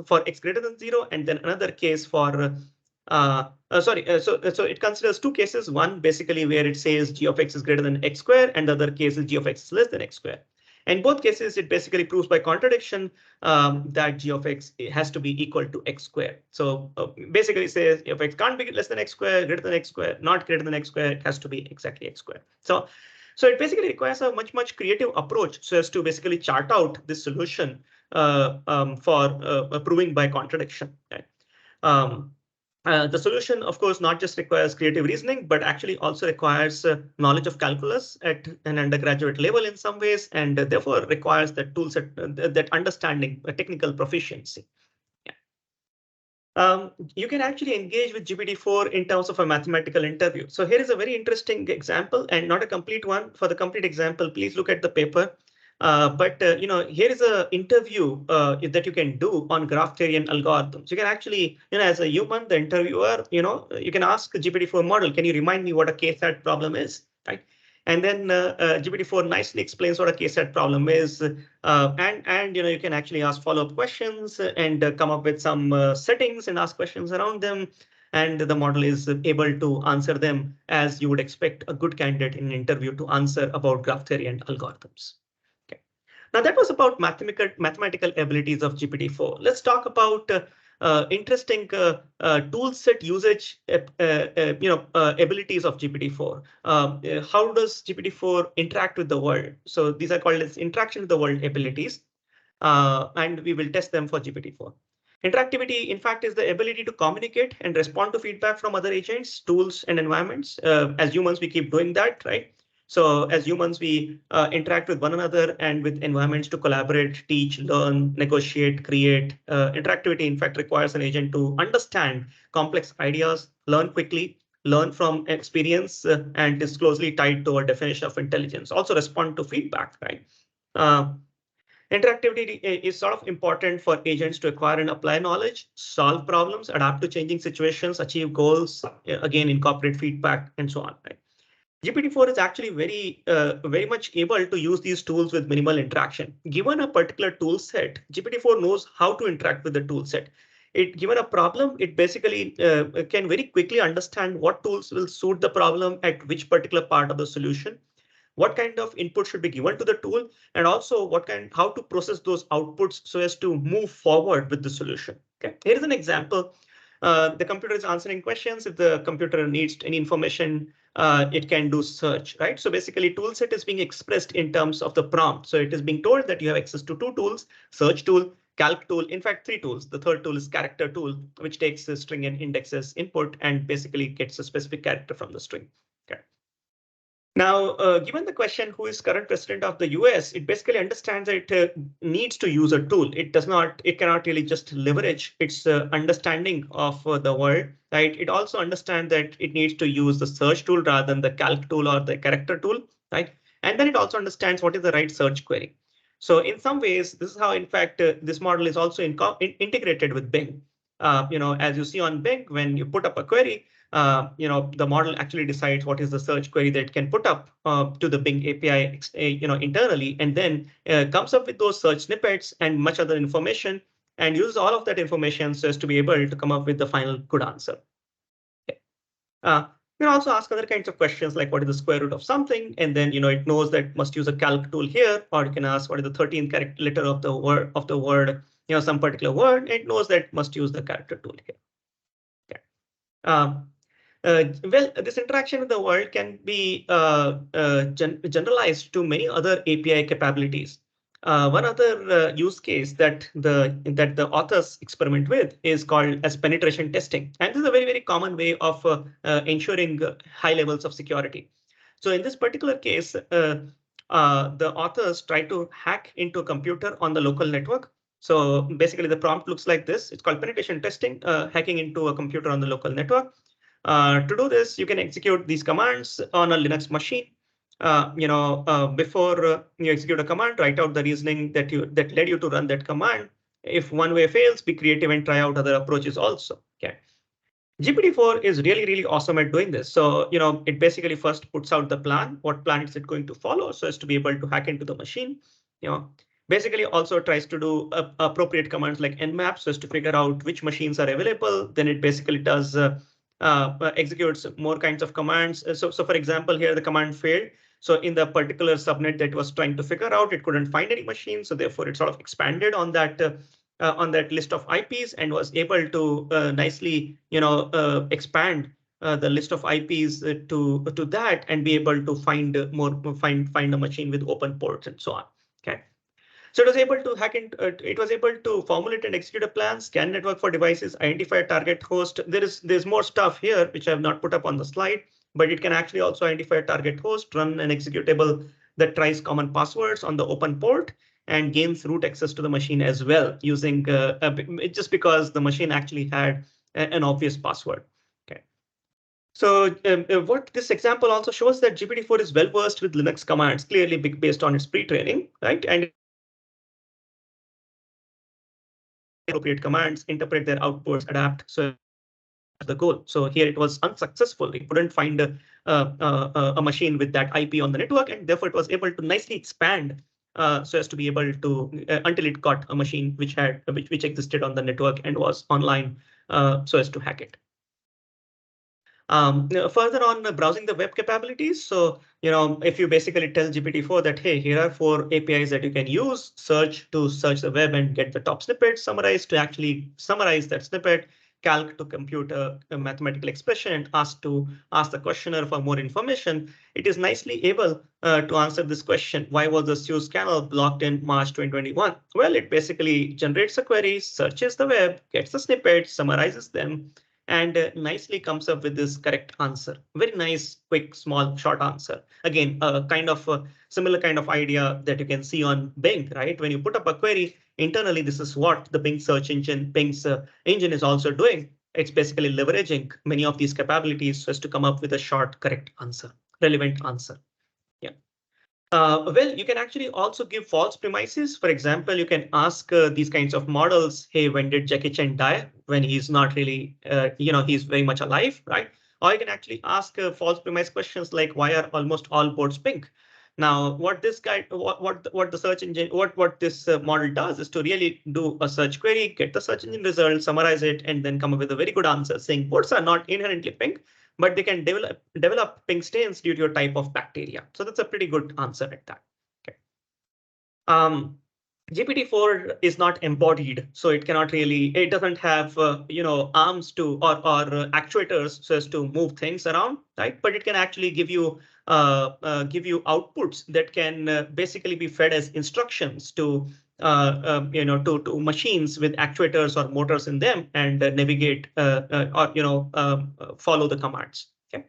For x greater than 0, and then another case for so it considers two cases. One basically where it says g of x is greater than x squared, and the other case is g of x is less than x squared. In both cases, it basically proves by contradiction that g of x has to be equal to x squared. So basically, it says if x can't be less than x squared, greater than x squared, not greater than x squared, it has to be exactly x squared. So it basically requires a much creative approach so as to basically chart out this solution for proving by contradiction. Right? The solution, of course, not just requires creative reasoning, but actually also requires knowledge of calculus at an undergraduate level in some ways, and therefore requires that tool set, that understanding, technical proficiency. You can actually engage with GPT-4 in terms of a mathematical interview. So here is a very interesting example, and not a complete one. For the complete example, please look at the paper. Here is an interview that you can do on graph theory and algorithms. You can actually, as a human, the interviewer, you can ask the GPT-4 model, can you remind me what a k-SAT problem is, right? And then GPT-4 nicely explains what a k-SAT problem is, and you can actually ask follow-up questions and come up with some settings and ask questions around them. And the model is able to answer them as you would expect a good candidate in an interview to answer about graph theory and algorithms. Now that was about mathematical abilities of GPT-4. Let's talk about interesting tool set usage, abilities of GPT-4. How does GPT-4 interact with the world? So these are called as interaction with the world abilities, and we will test them for GPT-4. Interactivity, in fact, is the ability to communicate and respond to feedback from other agents, tools, and environments. As humans, we keep doing that, right? So as humans, we interact with one another and with environments to collaborate, teach, learn, negotiate, create. Interactivity, in fact, requires an agent to understand complex ideas, learn quickly, learn from experience, and is closely tied to our definition of intelligence. Also respond to feedback, right? Interactivity is sort of important for agents to acquire and apply knowledge, solve problems, adapt to changing situations, achieve goals, again, incorporate feedback, and so on, right? GPT-4 is actually very much able to use these tools with minimal interaction. Given a particular tool set, GPT-4 knows how to interact with the tool set. Given a problem, it basically can very quickly understand what tools will suit the problem at which particular part of the solution. what kind of input should be given to the tool, and also how to process those outputs so as to move forward with the solution. Okay, here is an example. The computer is answering questions. If the computer needs any information, it can do search, right? So basically, tool set is being expressed in terms of the prompt. So it is being told that you have access to two tools: search tool, calc tool. In fact, three tools. The third tool is character tool, which takes the string and indexes input and basically gets a specific character from the string. Okay. Now, given the question, who is current president of the US, it basically understands that it needs to use a tool. It cannot really just leverage its understanding of the world, right? It also understands that it needs to use the search tool rather than the calc tool or the character tool, right? And then it also understands what is the right search query. So in some ways, this is how, in fact, this model is also integrated with Bing. As you see on Bing, when you put up a query, the model actually decides what is the search query that it can put up to the Bing API, internally, and then comes up with those search snippets and much other information, and uses all of that information so as to be able to come up with the final good answer. Okay. You can also ask other kinds of questions like what is the square root of something, and then it knows that must use a calc tool here, or you can ask what is the 13th character letter of the word, some particular word. It knows that must use the character tool here. Okay. Well, this interaction with the world can be generalized to many other API capabilities. One other use case that the authors experiment with is called as penetration testing, and this is a very common way of ensuring high levels of security. So in this particular case, the authors try to hack into a computer on the local network. So basically, the prompt looks like this. It's called penetration testing, hacking into a computer on the local network. To do this, you can execute these commands on a Linux machine. Before you execute a command, write out the reasoning that led you to run that command. If one way fails, be creative and try out other approaches also. Okay. GPT-4 is really awesome at doing this. So, it basically first puts out the plan. What plan is it going to follow so as to be able to hack into the machine? Basically also tries to do appropriate commands like nmap so as to figure out which machines are available. Then it basically does executes more kinds of commands. So for example, here the command failed. So in the particular subnet that it was trying to figure out, it couldn't find any machine. So therefore, it sort of expanded on that list of IPs and was able to nicely, expand the list of IPs to that and be able to find a machine with open ports and so on. Okay. So it was able to it was able to formulate and execute a plan, scan network for devices, identify a target host. There's more stuff here which I have not put up on the slide, but it can actually also identify a target host, run an executable that tries common passwords on the open port, and gains root access to the machine as well using just because the machine actually had an obvious password. Okay. So what this example also shows that GPT-4 is well versed with Linux commands, clearly based on its pre-training, right? And appropriate commands, interpret their outputs, adapt. So the goal. So here it was unsuccessful. It couldn't find a machine with that IP on the network, and therefore it was able to nicely expand so as to be able to until it got a machine which existed on the network and was online so as to hack it. Further on browsing the web capabilities. So, if you basically tell GPT-4 that, hey, here are 4 APIs that you can use, search to search the web and get the top snippet, summarize to actually summarize that snippet, calc to compute a mathematical expression, and ask the questioner for more information, it is nicely able to answer this question. Why was the Suez Canal blocked in March 2021? Well, it basically generates a query, searches the web, gets the snippets, summarizes them, and nicely comes up with this correct answer. Very nice, quick, small, short answer. Again, kind of a similar kind of idea that you can see on Bing, right? When you put up a query internally, this is what the Bing's engine is also doing. It's basically leveraging many of these capabilities so as to come up with a short, correct answer, relevant answer. Yeah. Well, you can actually also give false premises. For example, you can ask these kinds of models, hey, when did Jackie Chan die? When he's not really, he's very much alive, right? Or you can actually ask false premise questions like, why are almost all ports pink? Now, what this guy, what the search engine, what this model does is to really do a search query, get the search engine result, summarize it, and then come up with a very good answer saying boards are not inherently pink, but they can develop pink stains due to a type of bacteria. So that's a pretty good answer at that. Okay. GPT-4 is not embodied, so it cannot really, it doesn't have, arms to or actuators so as to move things around, right? But it can actually give you outputs that can basically be fed as instructions to, to machines with actuators or motors in them and navigate follow the commands. Okay,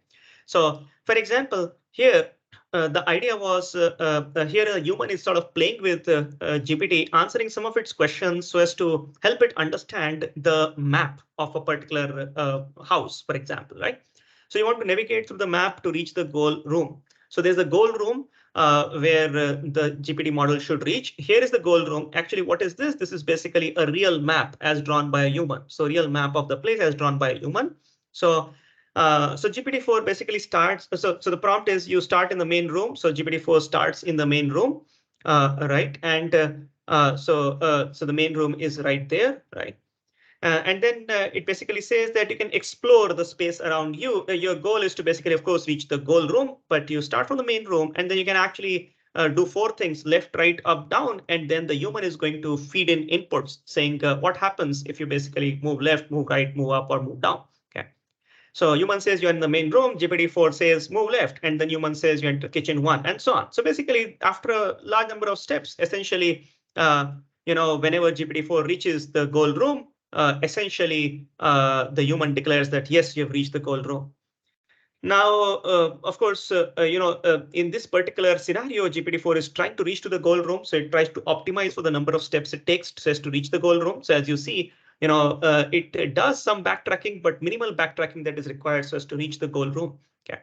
so for example, here the idea was here a human is sort of playing with GPT, answering some of its questions so as to help it understand the map of a particular house, for example, right? So you want to navigate through the map to reach the goal room. So there's a goal room where the GPT model should reach. Here is the goal room. Actually, what is this? This is basically a real map as drawn by a human. So real map of the place as drawn by a human. So GPT-4 basically starts. So the prompt is you start in the main room. So GPT-4 starts in the main room, right? And so the main room is right there, right? And then it basically says that you can explore the space around you. Your goal is to basically, of course, reach the goal room, but you start from the main room, and then you can actually do 4 things: left, right, up, down, and then the human is going to feed in inputs saying what happens if you basically move left, move right, move up, or move down. Okay. So human says you're in the main room, GPT-4 says move left, and then human says you're into kitchen 1, and so on. So basically, after a large number of steps, essentially, whenever GPT-4 reaches the goal room, essentially the human declares that yes, you have reached the goal room. Now, of course, in this particular scenario, GPT-4 is trying to reach to the goal room. So it tries to optimize for the number of steps it takes to reach the goal room. So as you see, it does some backtracking, but minimal backtracking that is required so as to reach the goal room. Okay.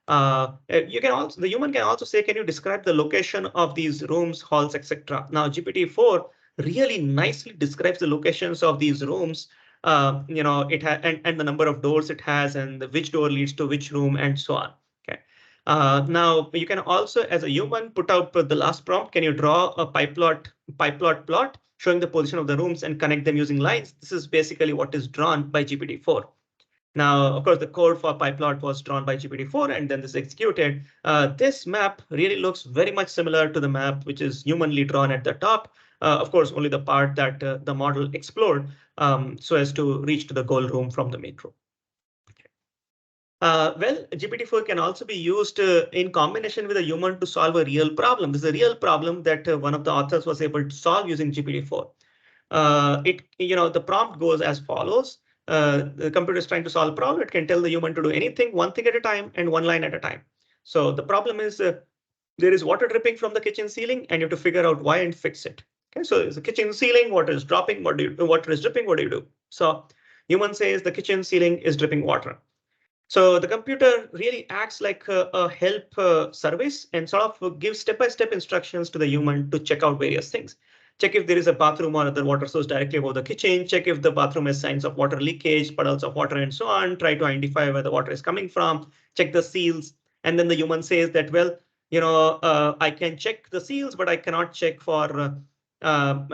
The human can also say, can you describe the location of these rooms, halls, etc. Now, GPT-4 really nicely describes the locations of these rooms. It has and the number of doors it has and which door leads to which room and so on. Okay. Now you can also, as a human, put out the last prompt. Can you draw a plot showing the position of the rooms and connect them using lines? This is basically what is drawn by GPT-4. Now, of course, the code for PyPlot was drawn by GPT-4 and then this executed. This map really looks very much similar to the map which is humanly drawn at the top. Of course, only the part that the model explored so as to reach to the goal room from the main room. Well, GPT-4 can also be used in combination with a human to solve a real problem. This is a real problem that one of the authors was able to solve using GPT-4. The prompt goes as follows. The computer is trying to solve a problem. It can tell the human to do anything, one thing at a time and one line at a time. So the problem is there is water dripping from the kitchen ceiling and you have to figure out why and fix it. Okay, so it's the kitchen ceiling, water is dropping, what do you do? Water is dripping, what do you do? So human says the kitchen ceiling is dripping water. So the computer really acts like a help service and sort of gives step-by-step instructions to the human to check out various things. Check if there is a bathroom or other water source directly above the kitchen. Check if the bathroom has signs of water leakage, puddles of water, and so on. Try to identify where the water is coming from. Check the seals. And then the human says that, well, I can check the seals, but I cannot check for so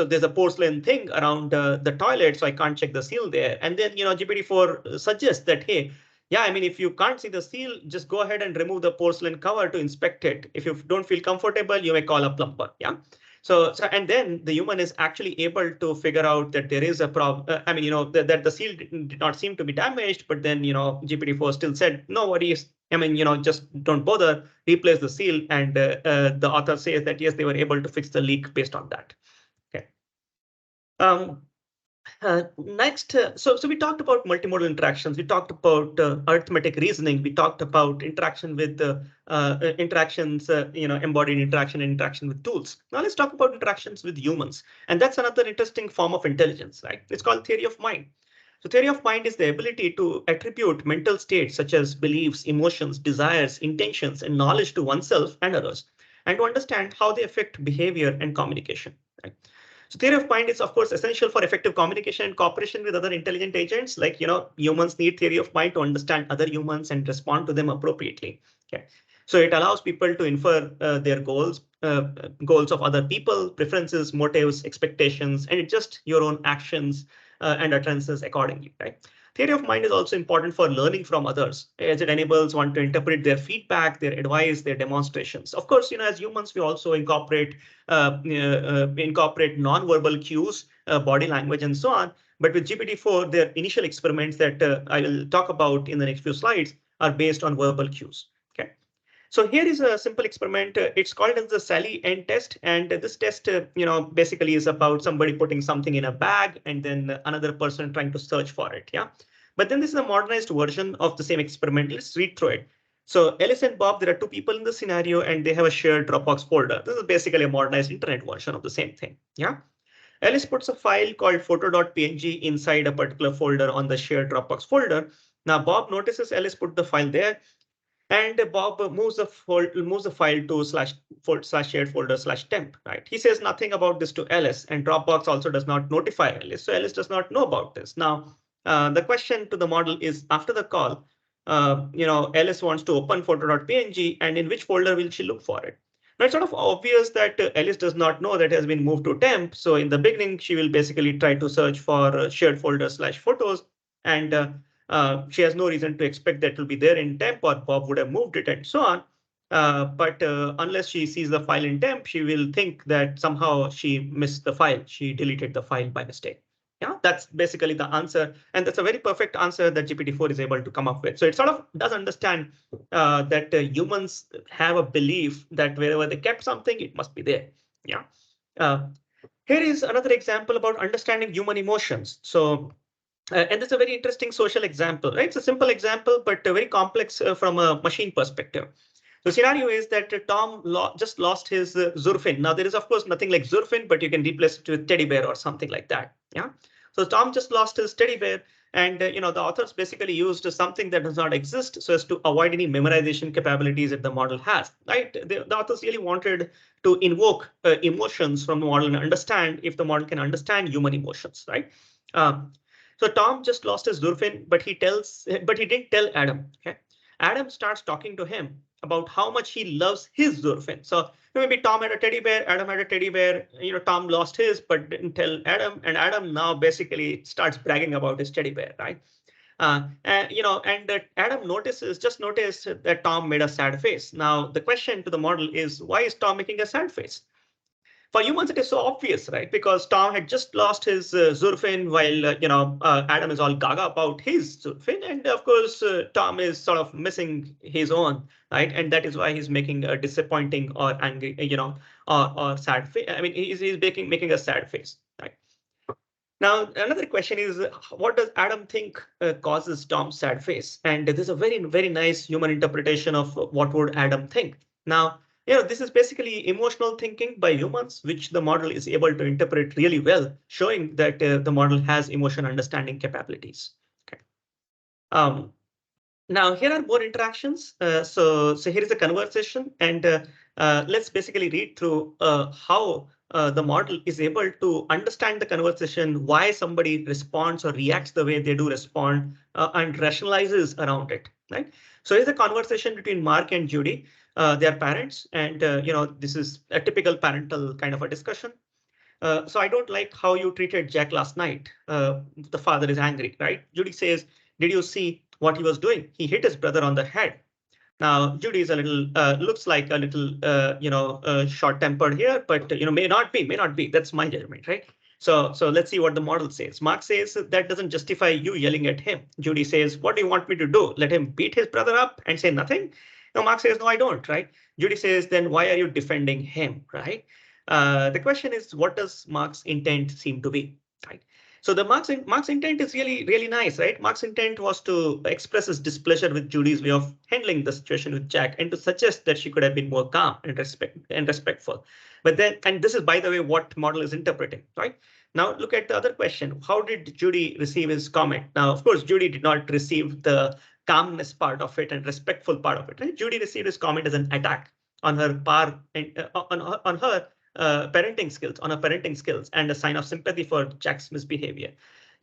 there's a porcelain thing around the toilet, so I can't check the seal there. And then, GPT-4 suggests that, hey, yeah, I mean, if you can't see the seal, just go ahead and remove the porcelain cover to inspect it. If you don't feel comfortable, you may call a plumber. Yeah. So and then the human is actually able to figure out that there is a problem. That the seal did not seem to be damaged, but then, GPT-4 still said, no worries. I mean, just don't bother, replace the seal. And the author says that, yes, they were able to fix the leak based on that. Okay. Next, so we talked about multimodal interactions. We talked about arithmetic reasoning. We talked about interaction with interactions, embodied interaction and interaction with tools. Now let's talk about interactions with humans. And that's another interesting form of intelligence, right? It's called theory of mind. So theory of mind is the ability to attribute mental states such as beliefs, emotions, desires, intentions, and knowledge to oneself and others, and to understand how they affect behavior and communication. Right? So theory of mind is, of course, essential for effective communication and cooperation with other intelligent agents. Like, humans need theory of mind to understand other humans and respond to them appropriately. Okay. So it allows people to infer their goals of other people, preferences, motives, expectations, and adjust your own actions and utterances accordingly, right? Theory of mind is also important for learning from others, as it enables one to interpret their feedback, their advice, their demonstrations. Of course, as humans, we also incorporate non-verbal cues, body language, and so on. But with GPT-4, their initial experiments that I will talk about in the next few slides are based on verbal cues. Okay. So here is a simple experiment. It's called as the Sally N test, and this test, basically is about somebody putting something in a bag and then another person trying to search for it. Yeah, but then this is a modernized version of the same experiment. Let's read through it. So Alice and Bob, there are two people in the scenario, and they have a shared Dropbox folder. This is basically a modernized internet version of the same thing. Yeah. Alice puts a file called photo.png inside a particular folder on the shared Dropbox folder. Now Bob notices Alice put the file there, and Bob moves the file to slash shared folder slash temp, right? He says nothing about this to Alice, and Dropbox also does not notify Alice, so Alice does not know about this. Now, the question to the model is, after the call, Alice wants to open photo.png, and in which folder will she look for it? Now, it's sort of obvious that Alice does not know that it has been moved to temp. So in the beginning, she will basically try to search for shared folder slash photos, and she has no reason to expect that it will be there in temp, or Bob would have moved it and so on. But unless she sees the file in temp, she will think that somehow she missed the file. She deleted the file by mistake. Yeah, that's basically the answer. And that's a very perfect answer that GPT-4 is able to come up with. So it sort of does understand that humans have a belief that wherever they kept something, it must be there. Yeah. Uh, Here is another example about understanding human emotions. So and it's a very interesting social example, right? It's a simple example, but very complex from a machine perspective. The scenario is that Tom just lost his Zurfin. Now, there is, of course, nothing like Zurfin, but you can replace it with teddy bear or something like that. Yeah. So Tom just lost his teddy bear. And the authors basically used something that does not exist so as to avoid any memorization capabilities that the model has. Right? The authors really wanted to invoke emotions from the model and understand if the model can understand human emotions. Right? So Tom just lost his Zurfin, but he didn't tell Adam. Okay. Adam starts talking to him about how much he loves his Zurfin. So maybe Tom had a teddy bear, Adam had a teddy bear, Tom lost his, but didn't tell Adam. And Adam now basically starts bragging about his teddy bear, right? And that Adam just noticed that Tom made a sad face. Now, the question to the model is, why is Tom making a sad face? For humans, it is so obvious, right? Because Tom had just lost his Zurfin while, Adam is all gaga about his Zurfin. And of course, Tom is sort of missing his own, right? And that is why he's making a disappointing or angry, or sad face. I mean, he's making a sad face, right? Now, another question is, what does Adam think causes Tom's sad face? And there's a very, very nice human interpretation of what would Adam think. Now, this is basically emotional thinking by humans, which the model is able to interpret really well, showing that the model has emotion understanding capabilities. Okay. Now, here are more interactions. So here is a conversation, and let's basically read through how the model is able to understand the conversation, why somebody responds or reacts the way they do respond, and rationalizes around it. Right. So here's a conversation between Mark and Judy. They are parents, and this is a typical parental kind of a discussion. So I don't like how you treated Jack last night. The father is angry, right? Judy says, did you see what he was doing? He hit his brother on the head. Now, Judy is a little, looks like a little, short-tempered here, but, may not be. That's my judgment, right? So let's see what the model says. Mark says that doesn't justify you yelling at him. Judy says, what do you want me to do? Let him beat his brother up and say nothing? No, Mark says, no, I don't, right? Judy says, then why are you defending him, right? The question is, what does Mark's intent seem to be, right? So the Mark's intent is really, really nice, right? Mark's intent was to express his displeasure with Judy's way of handling the situation with Jack and to suggest that she could have been more calm and respectful. But then, and this is, by the way, what model is interpreting, right? Now look at the other question. How did Judy receive his comment? Now, of course, Judy did not receive the calmness part of it and respectful part of it, right? Judy received his comment as an attack on her on her parenting skills, and a sign of sympathy for Jack's misbehavior.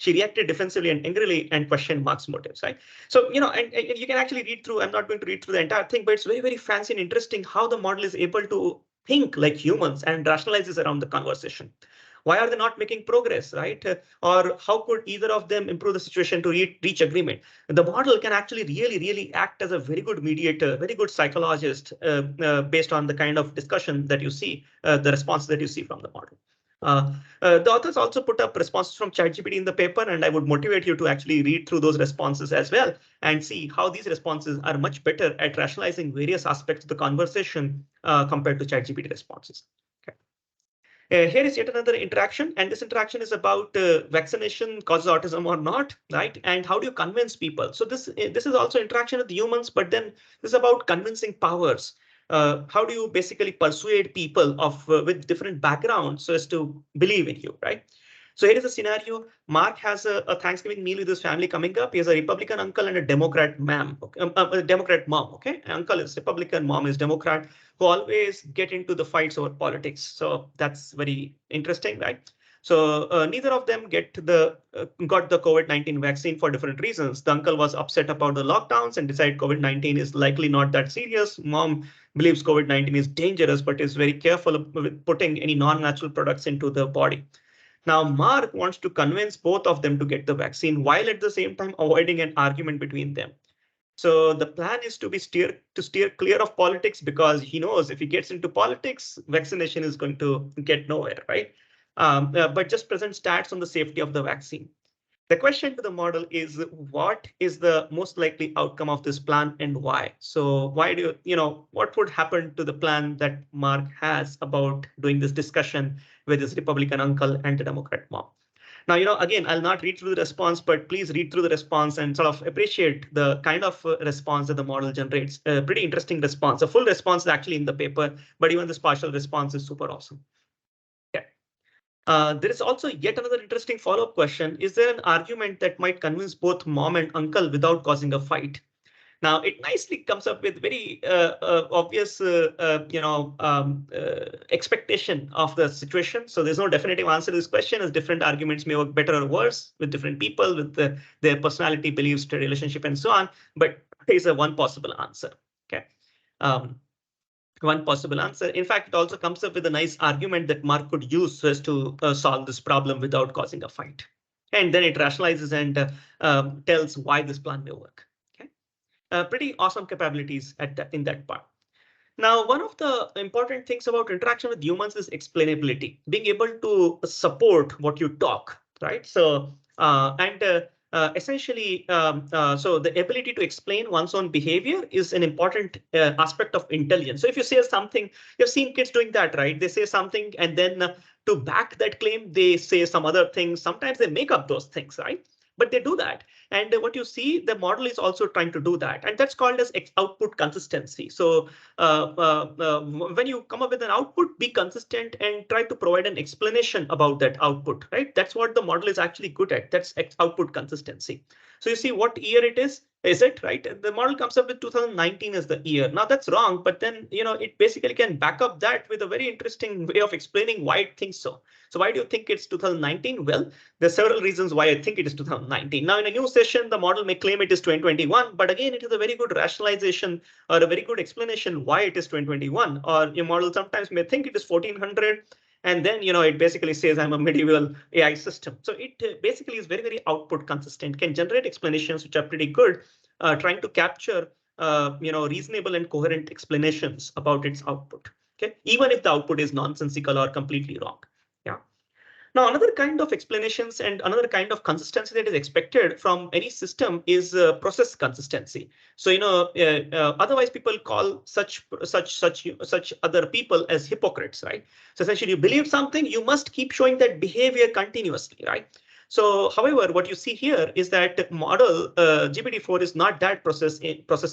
She reacted defensively and angrily and questioned Mark's motives, right? So, and you can actually read through, I'm not going to read through the entire thing, but it's very, very fancy and interesting how the model is able to think like humans and rationalizes around the conversation. Why are they not making progress, right? Or how could either of them improve the situation to reach agreement? The model can actually really, really act as a very good mediator, very good psychologist based on the kind of discussion that you see, the response that you see from the model. The authors also put up responses from ChatGPT in the paper, and I would motivate you to actually read through those responses as well and see how these responses are much better at rationalizing various aspects of the conversation compared to ChatGPT responses. Okay. Here is yet another interaction, and this interaction is about vaccination causes autism or not, right? And how do you convince people? So this is also interaction with humans, but then this is about convincing powers. How do you basically persuade people of with different backgrounds so as to believe in you, right? So here is a scenario. Mark has a Thanksgiving meal with his family coming up. He has a Republican uncle and a Democrat mom. Okay? A Democrat mom. Okay, uncle is Republican, mom is Democrat, who always get into the fights over politics. So that's very interesting, right? So neither of them got the COVID-19 vaccine for different reasons. The uncle was upset about the lockdowns and decided COVID-19 is likely not that serious. Mom believes COVID-19 is dangerous, but is very careful with putting any non-natural products into the body. Now, Mark wants to convince both of them to get the vaccine while at the same time avoiding an argument between them. So the plan is to steer clear of politics because he knows if he gets into politics, vaccination is going to get nowhere, right? But just present stats on the safety of the vaccine. The question to the model is what is the most likely outcome of this plan and why? So why do what would happen to the plan that Mark has about doing this discussion with his Republican uncle and the Democrat mom? Now, again, I'll not read through the response, but please read through the response and sort of appreciate the kind of response that the model generates. A pretty interesting response. A full response is actually in the paper, but even this partial response is super awesome. Okay. There is also yet another interesting follow-up question. Is there an argument that might convince both mom and uncle without causing a fight? Now, it nicely comes up with very obvious, expectation of the situation. So there's no definitive answer to this question, as different arguments may work better or worse with different people, with their personality, beliefs, relationship, and so on. But there's a one possible answer. Okay. One possible answer. In fact, it also comes up with a nice argument that Mark could use so as to solve this problem without causing a fight. And then it rationalizes and tells why this plan may work. Okay. Pretty awesome capabilities in that part. Now, one of the important things about interaction with humans is explainability, being able to support what you talk, right? So, essentially, so the ability to explain one's own behavior is an important aspect of intelligence. So if you say something, you've seen kids doing that, right? They say something and then to back that claim, they say some other things. Sometimes they make up those things, right? But they do that. And what you see, the model is also trying to do that. And that's called as output consistency. So when you come up with an output, be consistent and try to provide an explanation about that output, right? That's what the model is actually good at. That's output consistency. So you see what year it is it right? The model comes up with 2019 as the year. Now that's wrong, but then, it basically can back up that with a very interesting way of explaining why it thinks so. So why do you think it's 2019? Well, there's several reasons why I think it is 2019. Now, in a new session, the model may claim it is 2021, but again, it is a very good rationalization or a very good explanation why it is 2021. Or your model sometimes may think it is 1400. And then, it basically says I'm a medieval AI system. So it basically is very, very output consistent, can generate explanations which are pretty good, trying to capture, reasonable and coherent explanations about its output. Okay, even if the output is nonsensical or completely wrong. Yeah. Now, another kind of explanations and another kind of consistency that is expected from any system is process consistency. So, otherwise people call such other people as hypocrites, right? So essentially, you believe something, you must keep showing that behavior continuously, right? So, however, what you see here is that model GPT-4 is not that process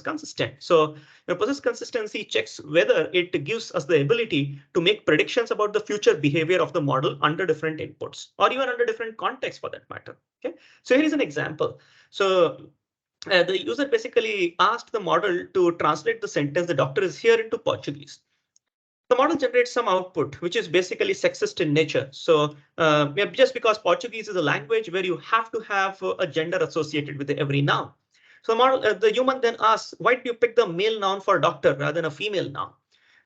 consistent. So process consistency checks whether it gives us the ability to make predictions about the future behavior of the model under different inputs or even under different contexts for that matter. Okay, so here is an example. So the user basically asked the model to translate the sentence, "The doctor is here," into Portuguese. the model generates some output, which is basically sexist in nature. So just because Portuguese is a language where you have to have a gender associated with every noun. So the human then asks, why did you pick the male noun for doctor rather than a female noun?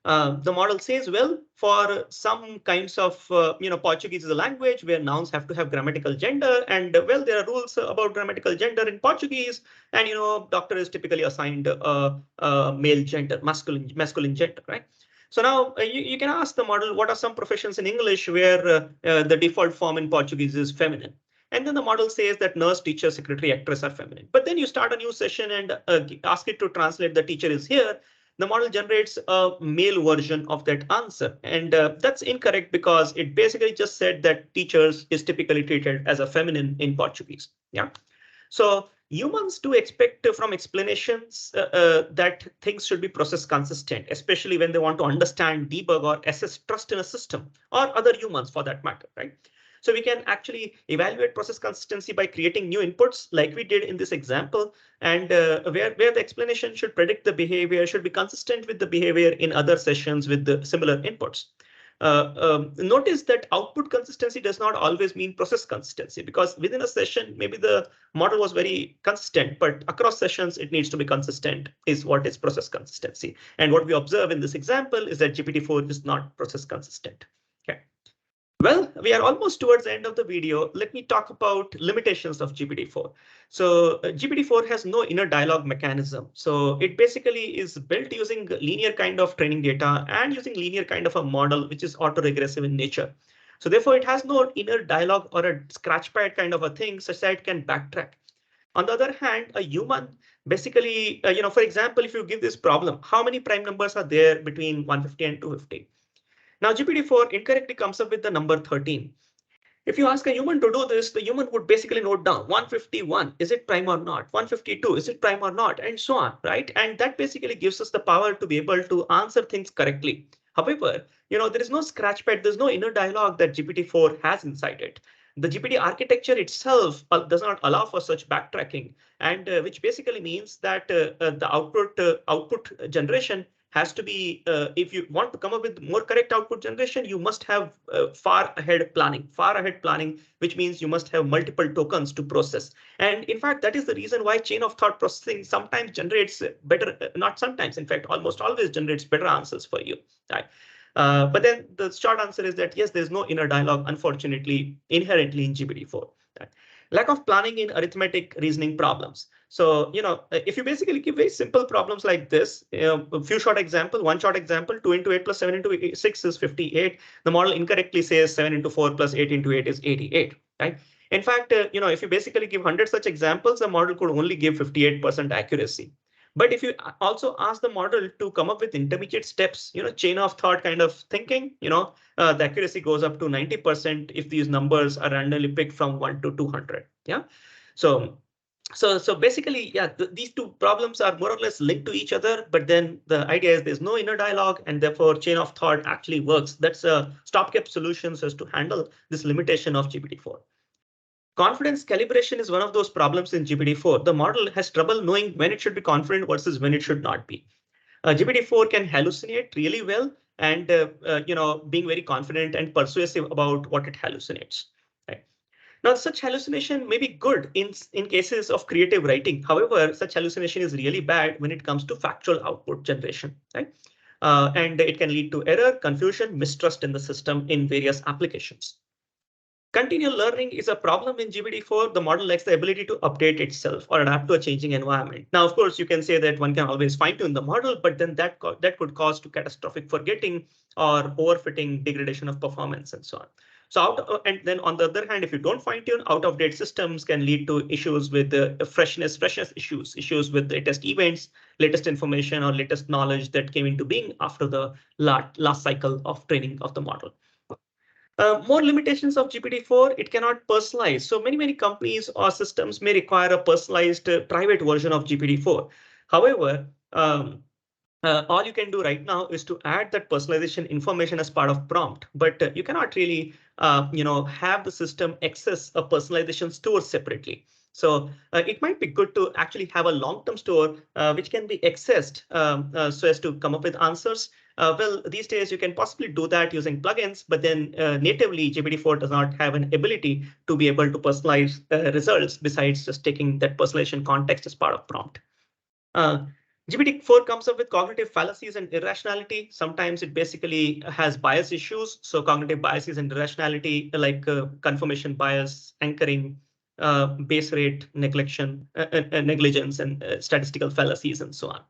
The model says, well, for some kinds of, Portuguese is a language where nouns have to have grammatical gender. And well, there are rules about grammatical gender in Portuguese. And, doctor is typically assigned male gender, masculine gender, right? So now you can ask the model, what are some professions in English where the default form in Portuguese is feminine? And then the model says that nurse, teacher, secretary, actress are feminine. But then you start a new session and ask it to translate the teacher is here. The model generates a male version of that answer. And that's incorrect because it basically just said that teachers is typically treated as a feminine in Portuguese. Yeah. So humans do expect from explanations that things should be process consistent, especially when they want to understand, debug, or assess trust in a system or other humans for that matter, right? So we can actually evaluate process consistency by creating new inputs like we did in this example, and where the explanation should predict the behavior, should be consistent with the behavior in other sessions with the similar inputs. Notice that output consistency does not always mean process consistency, because within a session, maybe the model was very consistent, but across sessions, it needs to be consistent is what is process consistency. And what we observe in this example is that GPT-4 is not process consistent. Okay. Well, we are almost towards the end of the video. Let me talk about limitations of GPT-4. So GPT-4 has no inner dialogue mechanism. So it basically is built using linear kind of training data and using linear kind of a model, which is autoregressive in nature. So therefore, it has no inner dialogue or a scratchpad kind of a thing such that it can backtrack. On the other hand, a human basically, for example, if you give this problem, how many prime numbers are there between 150 and 250? Now, GPT-4 incorrectly comes up with the number 13. If you ask a human to do this, the human would basically note down 151, is it prime or not? 152, is it prime or not? And so on, right? And that basically gives us the power to be able to answer things correctly. However, there is no scratchpad, there's no inner dialogue that GPT-4 has inside it. The GPT architecture itself does not allow for such backtracking, and which basically means that the output generation has to be, if you want to come up with more correct output generation, you must have far ahead planning, which means you must have multiple tokens to process. And in fact, that is the reason why chain of thought processing sometimes generates better, not sometimes, in fact, almost always generates better answers for you. Right? But then the short answer is that yes, there's no inner dialogue, unfortunately, inherently in GPT-4. Right? Lack of planning in arithmetic reasoning problems. So, if you basically give very simple problems like this, a few short example, one short example, 2 into 8 plus 7 into 6 is 58. The model incorrectly says 7 into 4 plus 8 into 8 is 88, right? In fact, if you basically give 100 such examples, the model could only give 58% accuracy. But if you also ask the model to come up with intermediate steps, chain of thought kind of thinking, the accuracy goes up to 90% if these numbers are randomly picked from 1 to 200. Yeah. So basically, yeah, these two problems are more or less linked to each other. But then the idea is there's no inner dialogue, and therefore chain of thought actually works. That's a stopgap solution so as to handle this limitation of GPT-4. Confidence calibration is one of those problems in GPT-4. The model has trouble knowing when it should be confident versus when it should not be. GPT-4 can hallucinate really well, and being very confident and persuasive about what it hallucinates. Right? Now, such hallucination may be good in cases of creative writing. However, such hallucination is really bad when it comes to factual output generation. Right? And it can lead to error, confusion, mistrust in the system in various applications. Continual learning is a problem in GPT-4. The model lacks the ability to update itself or adapt to a changing environment. Now, of course, you can say that one can always fine-tune the model, but then that could cause to catastrophic forgetting or overfitting, degradation of performance, and so on. So and then on the other hand, if you don't fine-tune, out-of-date systems can lead to issues with the freshness issues with latest events, latest information, or latest knowledge that came into being after the last cycle of training of the model. More limitations of GPT-4, it cannot personalize. So many companies or systems may require a personalized private version of GPT-4. However, all you can do right now is to add that personalization information as part of prompt, but you cannot really, have the system access a personalization store separately. So it might be good to actually have a long-term store which can be accessed so as to come up with answers. Well, these days you can possibly do that using plugins, but then natively GPT-4 does not have an ability to be able to personalize results besides just taking that personalization context as part of prompt. Uh, GPT-4 comes up with cognitive fallacies and irrationality. Sometimes it basically has bias issues. So cognitive biases and irrationality like confirmation bias, anchoring, base rate, negligence, and statistical fallacies, and so on.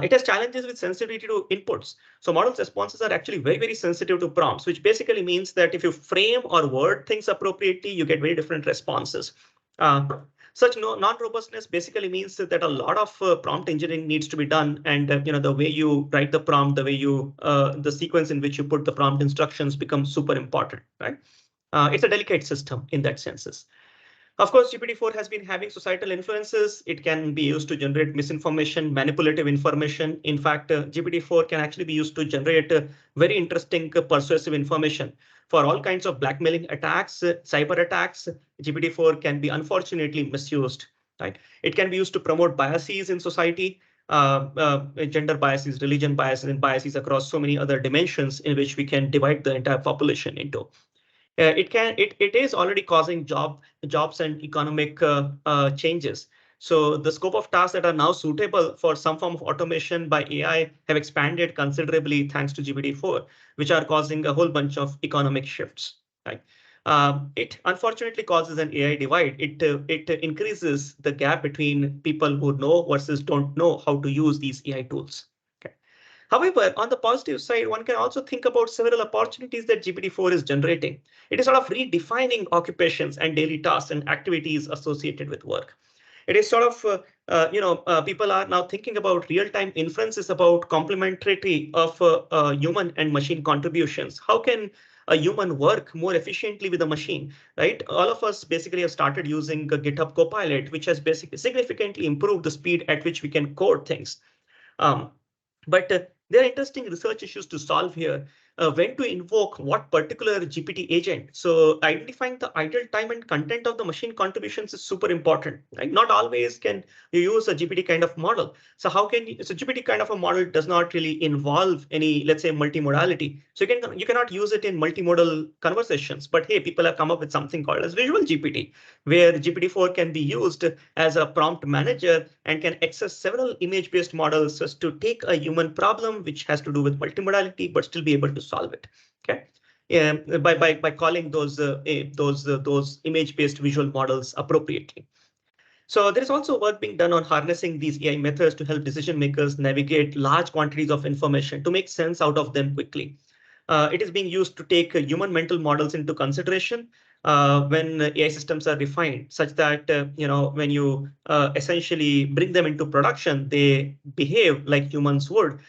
It has challenges with sensitivity to inputs. So models' responses are actually very, very sensitive to prompts, which basically means that if you frame or word things appropriately, you get very different responses. Uh, such non-robustness basically means that a lot of prompt engineering needs to be done, and the way you write the prompt, the way the sequence in which you put the prompt instructions becomes super important, right? It's a delicate system in that sense. Of course, GPT-4 has been having societal influences. It can be used to generate misinformation, manipulative information. In fact, GPT-4 can actually be used to generate very interesting persuasive information. For all kinds of blackmailing attacks, cyber attacks, GPT-4 can be unfortunately misused. Right? It can be used to promote biases in society, gender biases, religion biases, and biases across so many other dimensions in which we can divide the entire population into. It is already causing jobs and economic changes. So the scope of tasks that are now suitable for some form of automation by AI have expanded considerably thanks to GPT-4, which are causing a whole bunch of economic shifts. Right? It unfortunately causes an AI divide. It increases the gap between people who know versus don't know how to use these AI tools. Okay. However, on the positive side, one can also think about several opportunities that GPT-4 is generating. It is sort of redefining occupations and daily tasks and activities associated with work. It is sort of, people are now thinking about real-time inferences about complementarity of human and machine contributions. How can a human work more efficiently with a machine, right? All of us basically have started using GitHub Copilot, which has basically significantly improved the speed at which we can code things. But there are interesting research issues to solve here. When to invoke what particular GPT agent. So identifying the idle time and content of the machine contributions is super important. Right? Not always can you use a GPT kind of model. So how can you, so GPT kind of a model does not really involve any, let's say, multimodality. So you cannot use it in multimodal conversations. But hey, people have come up with something called as visual GPT, where GPT-4 can be used as a prompt manager and can access several image-based models just to take a human problem, which has to do with multimodality, but still be able to solve it. Okay. By calling those image-based visual models appropriately. So there is also work being done on harnessing these AI methods to help decision makers navigate large quantities of information to make sense out of them quickly. It is being used to take human mental models into consideration when AI systems are refined, such that when you essentially bring them into production, they behave like humans would.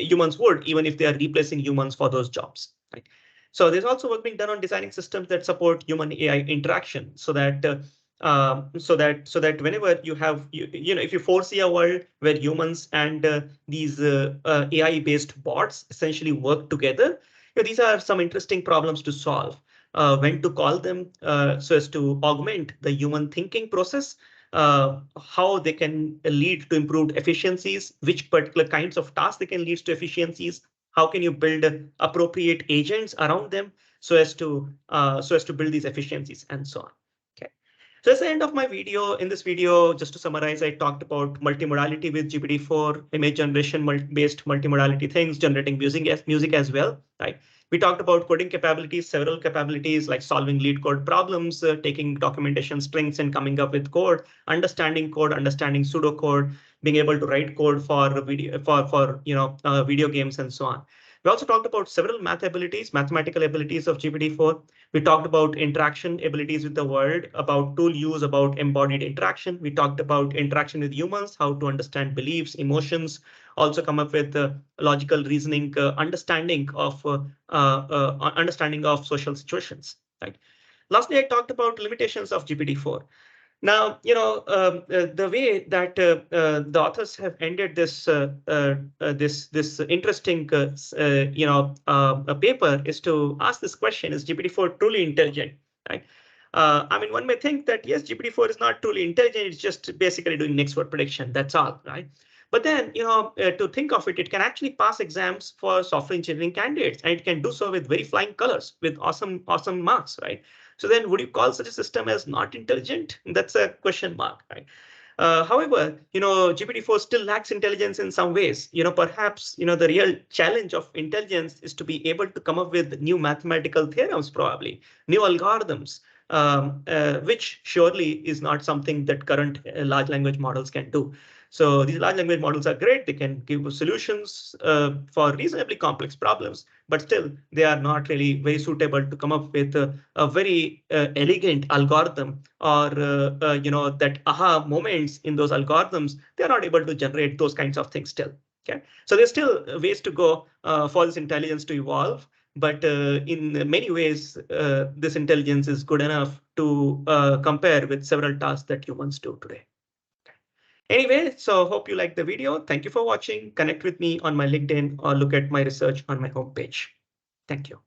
Humans would, even if they are replacing humans for those jobs. Right? So there's also work being done on designing systems that support human AI interaction, so that whenever you have if you foresee a world where humans and these AI-based bots essentially work together, these are some interesting problems to solve. When to call them so as to augment the human thinking process, how they can lead to improved efficiencies, which particular kinds of tasks they can lead to efficiencies, how can you build appropriate agents around them so as to build these efficiencies and so on. Okay. So that's the end of my video. In this video, just to summarize, I talked about multimodality with GPT-4, image generation based multimodality things, generating music as well. Right. We talked about coding capabilities, several capabilities like solving lead code problems, taking documentation strings and coming up with code, understanding pseudocode, being able to write code for video games and so on. We also talked about several mathematical abilities of GPT-4. We talked about interaction abilities with the world, about tool use, about embodied interaction. We talked about interaction with humans, how to understand beliefs, emotions, also come up with logical reasoning, understanding of social situations. Right. Lastly, I talked about limitations of GPT-4. Now, the way that the authors have ended this interesting a paper is to ask this question: is GPT-4 truly intelligent? Right? I mean, one may think that yes, GPT-4 is not truly intelligent; it's just basically doing next word prediction. That's all, right? But then, to think of it, it can actually pass exams for software engineering candidates, and it can do so with very flying colors, with awesome marks, right? So then would you call such a system as not intelligent? That's a question mark, right? However, GPT-4 still lacks intelligence in some ways. Perhaps, the real challenge of intelligence is to be able to come up with new mathematical theorems, probably new algorithms, which surely is not something that current large language models can do. So these large language models are great. They can give solutions for reasonably complex problems, but still they are not really very suitable to come up with a very elegant algorithm, or that aha moments in those algorithms. They're not able to generate those kinds of things still. Okay, so there's still ways to go for this intelligence to evolve. But in many ways, this intelligence is good enough to compare with several tasks that humans do today. Anyway, so hope you liked the video. Thank you for watching. Connect with me on my LinkedIn or look at my research on my homepage. Thank you.